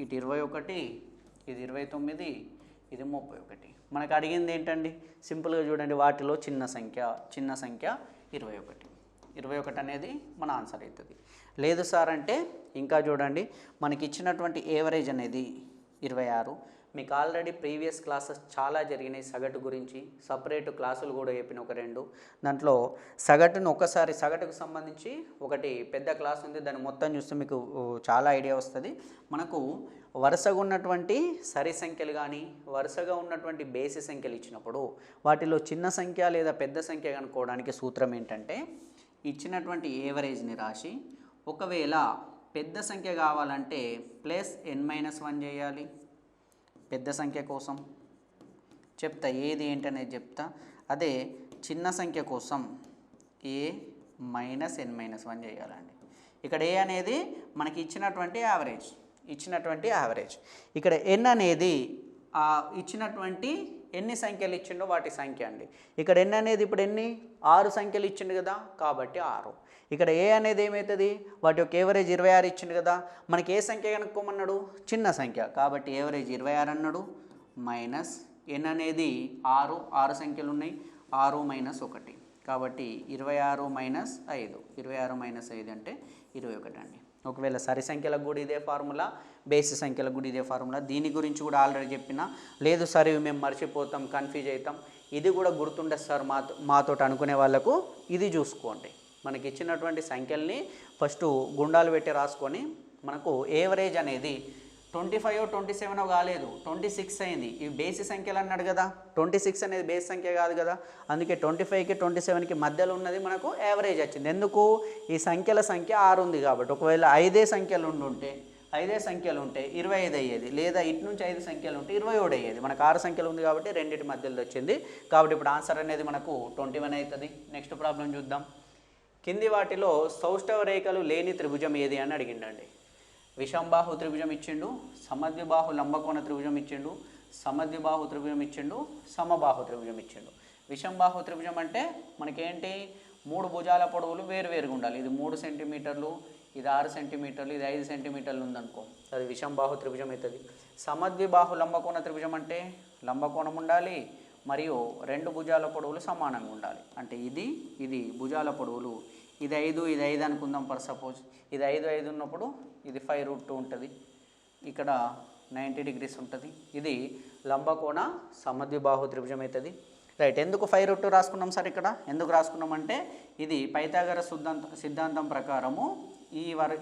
ఇటు 21 ఇది 29 ఇది 31 మనకు అడిగింది ఏంటండి సింపుల్గా చూడండి వాటిలో చిన్న సంఖ్య 21 అనేది మన ఆన్సర్ అవుతుంది లేదు సార్ అంటే ఇంకా చూడండి మనకి ఇచ్చినటువంటి ఏవరేజ్ అనేది 26 మీకు ఆల్రెడీ ప్రీవియస్ క్లాసెస్ చాలా జరిగినాయి సగటు గురించి సపరేట్ క్లాసులు కూడా చెప్పిన ఒక 2 దాంట్లో సగటును ఒకసారి సగటుకు సంబంధించి ఒకటి పెద్ద క్లాస్ ఉంది దాన్ని మొత్తం చూస్తే మీకు చాలా ఐడియా వస్తుంది మనకు వరుసగా ఉన్నటువంటి సరి సంఖ్యలు కానీ వరుసగా ఉన్నటువంటి బేసి సంఖ్యలు ఇచ్చినప్పుడు వాటిలో చిన్న సంఖ్య లేదా పెద్ద సంఖ్య కనుక్కోవడానికి సూత్రం ఏంటంటే ఇచ్చినటువంటి ఏవరేజ్ని రాసి ఒకవేళ పెద్ద సంఖ్య కావాలంటే +n-1 చేయాలి పెద్ద సంఖ్య కోసం చెప్తా ఏది ఏంటనేది చెప్తా అదే చిన్న సంఖ్య కోసం a-n-1 చేయాలండి ఇక్కడ ఏ అనేది మనకి ఇచ్చినటువంటి యావరేజ్ ఇక్కడ n అనేది ఇచ్చినటువంటి ఎన్ని సంఖ్యలు ఇచ్చిండో వాటి సంఖ్య అండి ఇక్కడ n అనేది ఇప్పుడు 6 సంఖ్యలు ఇచ్చిండు కదా కాబట్టి 6 ఇక్కడ ఏ అనేది ఏమవుతుంది వాటి యొక్క ఏవరేజ్ 26 ఇచ్చిండు కదా మనకి ఏ సంఖ్య కనుక్కోమన్నాడు చిన్న సంఖ్య కాబట్టి ఏవరేజ్ 26 అన్నాడు మైనస్ n అనేది 6 సంఖ్యలు ఉన్నాయి 6 - 1 కాబట్టి 26 - 5 26 - 5 అంటే 21 అండి ఒకవేళ సరి సంఖ్యలకు కూడా ఇదే ఫార్ములా బేసి సంఖ్యలకు కూడా ఇదే ఫార్ములా దీని గురించి కూడా ఆల్రెడీ చెప్పిన లేదు సార్ ఇవి మేము మర్చిపోతాం కన్ఫ్యూజ్ అవుతాం ఇది కూడా గుర్తుండదు సార్ మాతో అనుకునే వాళ్ళకు ఇది చూసుకోండి మనకి ఇచ్చినటువంటి సంఖ్యల్ని ఫస్ట్ గుండాలు పెట్టి రాసుకొని మనకు ఏవరేజ్ అనేది 25 27 కాలేదు 26 అయింది ఇవి బేసి సంఖ్యలు అన్నాడు కదా 26 అనేది బేసి సంఖ్య కాదు కదా అందుకే 25కి 27కి మధ్యలో ఉన్నది మనకు యావరేజ్ వచ్చింది ఎందుకు ఈ సంఖ్యల సంఖ్య 6 ఉంది కాబట్టి ఒకవేళ 5 సంఖ్యలు ఉంటే 25 అయ్యేది లేదా ఇటు నుంచి 5 సంఖ్యలు ఉంటే 27 అయ్యేది మనకు 6 సంఖ్యలు ఉంది కాబట్టి రెండింటి మధ్యలో వచ్చింది కాబట్టి ఇప్పుడు ఆన్సర్ అనేది మనకు 21 అవుతుంది నెక్స్ట్ ప్రాబ్లం చూద్దాం కింది వాటిలో సౌష్ఠవ రేఖలు లేని త్రిభుజం ఏది అని అడిగిండండి విషంబాహు త్రిభుజం ఇచ్చిండు సమద్విబాహు లంబకోణ త్రిభుజం ఇచ్చిండు సమద్విబాహు త్రిభుజం ఇచ్చిండు సమబాహు త్రిభుజం ఇచ్చిండు విషంబాహు త్రిభుజం అంటే మనకేంటి 3 భుజాల పొడవులు వేరువేరుగా ఉండాలి ఇది 3 సెంటీమీటర్లు ఇది 6 సెంటీమీటర్లు ఇది 5 సెంటీమీటర్లు ఉందనుకో అది విషంబాహు త్రిభుజం అవుతుంది సమద్విబాహు లంబకోణ త్రిభుజం అంటే లంబకోణం ఉండాలి మరియు 2 భుజాల పొడవులు సమానంగా ఉండాలి అంటే ఇది భుజాల పొడవులు ఇది 5 ఇది 5 అనుకుందాం ఫర్ సపోజ్ ఇది 5 ఉన్నప్పుడు ఇది 5√2 ఉంటుంది ఇక్కడ 90 degrees ఉంటుంది ఇది లంబకోణ సమద్విబాహు త్రిభుజం అవుతుంది రైట్ ఎందుకు 5√2 రాసుకున్నాం సార్ ఇక్కడ ఎందుకు రాసుకున్నామంటే ఇది పైథాగరస్ సిద్ధాంతం ప్రకారము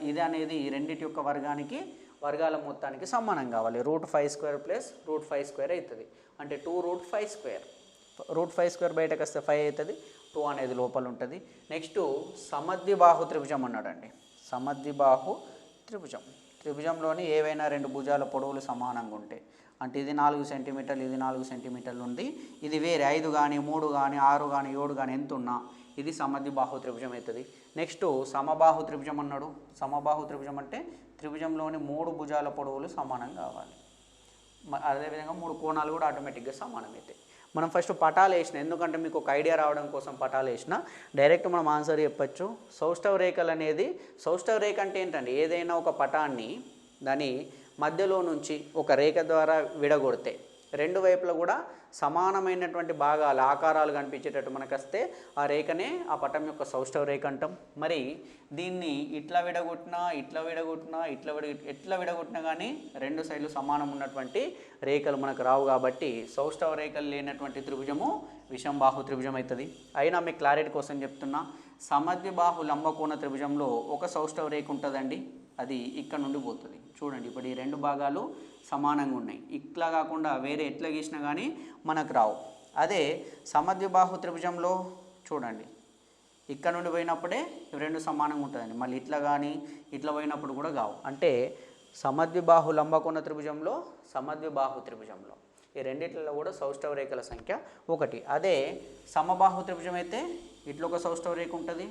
ఇది అనేది రెండిటి యొక్క వర్గాల మొత్తానికి సమానం కావాలి √5² + √5² అవుతుంది అంటే 2√5². √5² బయటకు వస్తే 5 అవుతుంది 2 అనేది లోపల ఉంటుంది నెక్స్ట్ సమద్విబాహు త్రిభుజం అన్నాడండి సమద్విబాహు త్రిభుజంలోని ఏవైనా 2 భుజాల పొడవులు సమానంగా ఉంటాయి అంటే ఇది 4 సెంటీమీటర్లు ఇది 4 సెంటీమీటర్లు ఉంది ఇది వేరే 5 కానీ 3 కానీ 6 కానీ 7 కానీ ఎంత ఉన్నా ఇది సమద్విబాహు త్రిభుజం అవుతుంది నెక్స్ట్ సమబాహు త్రిభుజం అన్నాడు సమబాహు త్రిభుజం అంటే త్రిభుజంలోని 3 భుజాల పొడవులు సమానం కావాలి అదేవిధంగా 3 కోణాలు కూడా ఆటోమేటిక్గా సమానం అవుతాయి మనం ఫస్ట్ పటాలు వేసిన ఎందుకంటే మీకు ఒక ఐడియా రావడం కోసం పటాలు వేసిన డైరెక్ట్ మనం ఆన్సర్ చెప్పచ్చు సౌష్ఠవ రేఖలు అనేది సౌష్ఠవ రేఖ అంటే ఏంటండి ఏదైనా ఒక పటాన్ని దాని మధ్యలో నుంచి ఒక రేఖ ద్వారా విడగొడితే రెండు వైపులా కూడా సమానమైనటువంటి భాగాలు ఆకారాలు కనిపించేటట్టు మనకు వస్తే ఆ రేఖనే ఆ పటం యొక్క సౌష్ఠవ రేఖ అంటాం. మరి దీన్ని ఇట్లా విడగొట్టినా ఎట్లా విడగొట్టినా కానీ రెండు సైడ్లు సమానం ఉన్నటువంటి రేఖలు మనకు రావు. కాబట్టి సౌష్ఠవ రేఖలు లేనటువంటి త్రిభుజము విషంబాహు త్రిభుజం అవుతుంది. అయినా మీకు క్లారిటీ కోసం చెప్తున్నా, సమద్విబాహు లంబకోణ త్రిభుజంలో ఒక సౌష్ఠవ రేఖ ఉంటుందండి, అది ఇక్కడ నుండి పోతుంది. చూడండి, ఇప్పుడు ఈ రెండు భాగాలు సమానంగా ఉన్నాయి. ఇట్లా కాకుండా వేరే ఎట్లా గీసినా కానీ మనకు రావు. అదే సమద్విబాహు త్రిభుజంలో చూడండి, ఇక్కడ నుండి పోయినప్పుడే రెండు సమానంగా ఉంటుందండి. మళ్ళీ ఇట్లా కానీ ఇట్లా పోయినప్పుడు కూడా కావు. అంటే సమద్విబాహు లంబకోణ త్రిభుజంలో ఈ రెండిట్లలో కూడా సౌష్ఠవ రేఖల సంఖ్య 1. అదే సమబాహు త్రిభుజం అయితే ఇట్లా ఒక సౌష్ఠవ రేఖ ఉంటుంది,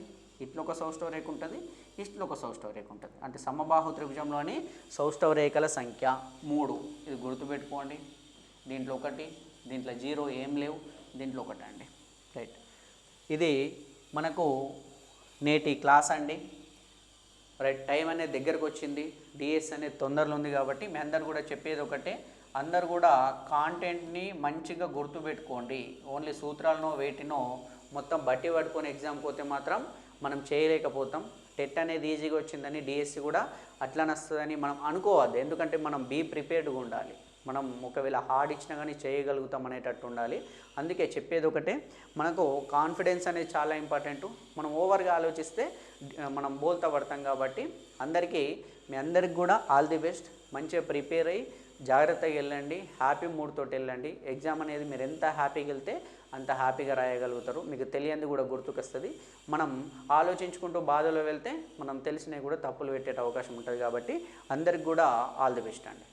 ఇట్లా ఒక సౌష్ఠవ రేఖ ఉంటుంది, ఇట్లా ఒక సౌష్ఠవ రేఖ ఉంటుంది. అంటే సమబాహు త్రిభుజంలోని సౌష్ఠవ రేఖల సంఖ్య 3. ఇది గుర్తుపెట్టుకోండి. దీంట్లో 1, దీంట్లో 0 ఏం లేవు, దీంట్లో 1 అండి. రైట్, ఇది మనకు నేటి క్లాస్ అండి. రైట్, టైం అనేది దగ్గరకు వచ్చింది, డిఎస్ అనేది తొందరలో ఉంది. కాబట్టి మీ అందరు కూడా చెప్పేది ఒకటే, అందరు కూడా కాంటెంట్ని మంచిగా గుర్తుపెట్టుకోండి. ఓన్లీ సూత్రాలనో వేటినో మొత్తం బట్టి పట్టుకొని ఎగ్జామ్కి పోతే మాత్రం మనం చేయలేకపోతాం. టెట్ అనేది ఈజీగా వచ్చిందని డిఎస్సి కూడా అట్లానే వస్తుందని మనం అనుకోవద్దు. ఎందుకంటే మనం బీ ప్రిపేర్డ్గా ఉండాలి. మనం ఒకవేళ హార్డ్ ఇచ్చినా కానీ చేయగలుగుతాం అనేటట్టు ఉండాలి. అందుకే చెప్పేది ఒకటే, మనకు కాన్ఫిడెన్స్ అనేది చాలా ఇంపార్టెంట్. మనం ఓవర్గా ఆలోచిస్తే మనం బోల్తా పడతాం. కాబట్టి మీ అందరికి కూడా ఆల్ ది బెస్ట్. మంచిగా ప్రిపేర్ అయ్యి జాగ్రత్తగా వెళ్ళండి, హ్యాపీ మూడ్తో వెళ్ళండి. ఎగ్జామ్ అనేది మీరు ఎంత హ్యాపీగా వెళ్తే అంత హ్యాపీగా రాయగలుగుతారు. మీకు తెలియంది కూడా గుర్తుకొస్తుంది. మనం ఆలోచించుకుంటూ బాధలో వెళ్తే మనం తెలిసినవి కూడా తప్పులు పెట్టే అవకాశం ఉంటుంది. కాబట్టి అందరికి కూడా ఆల్ ది బెస్ట్ అండి.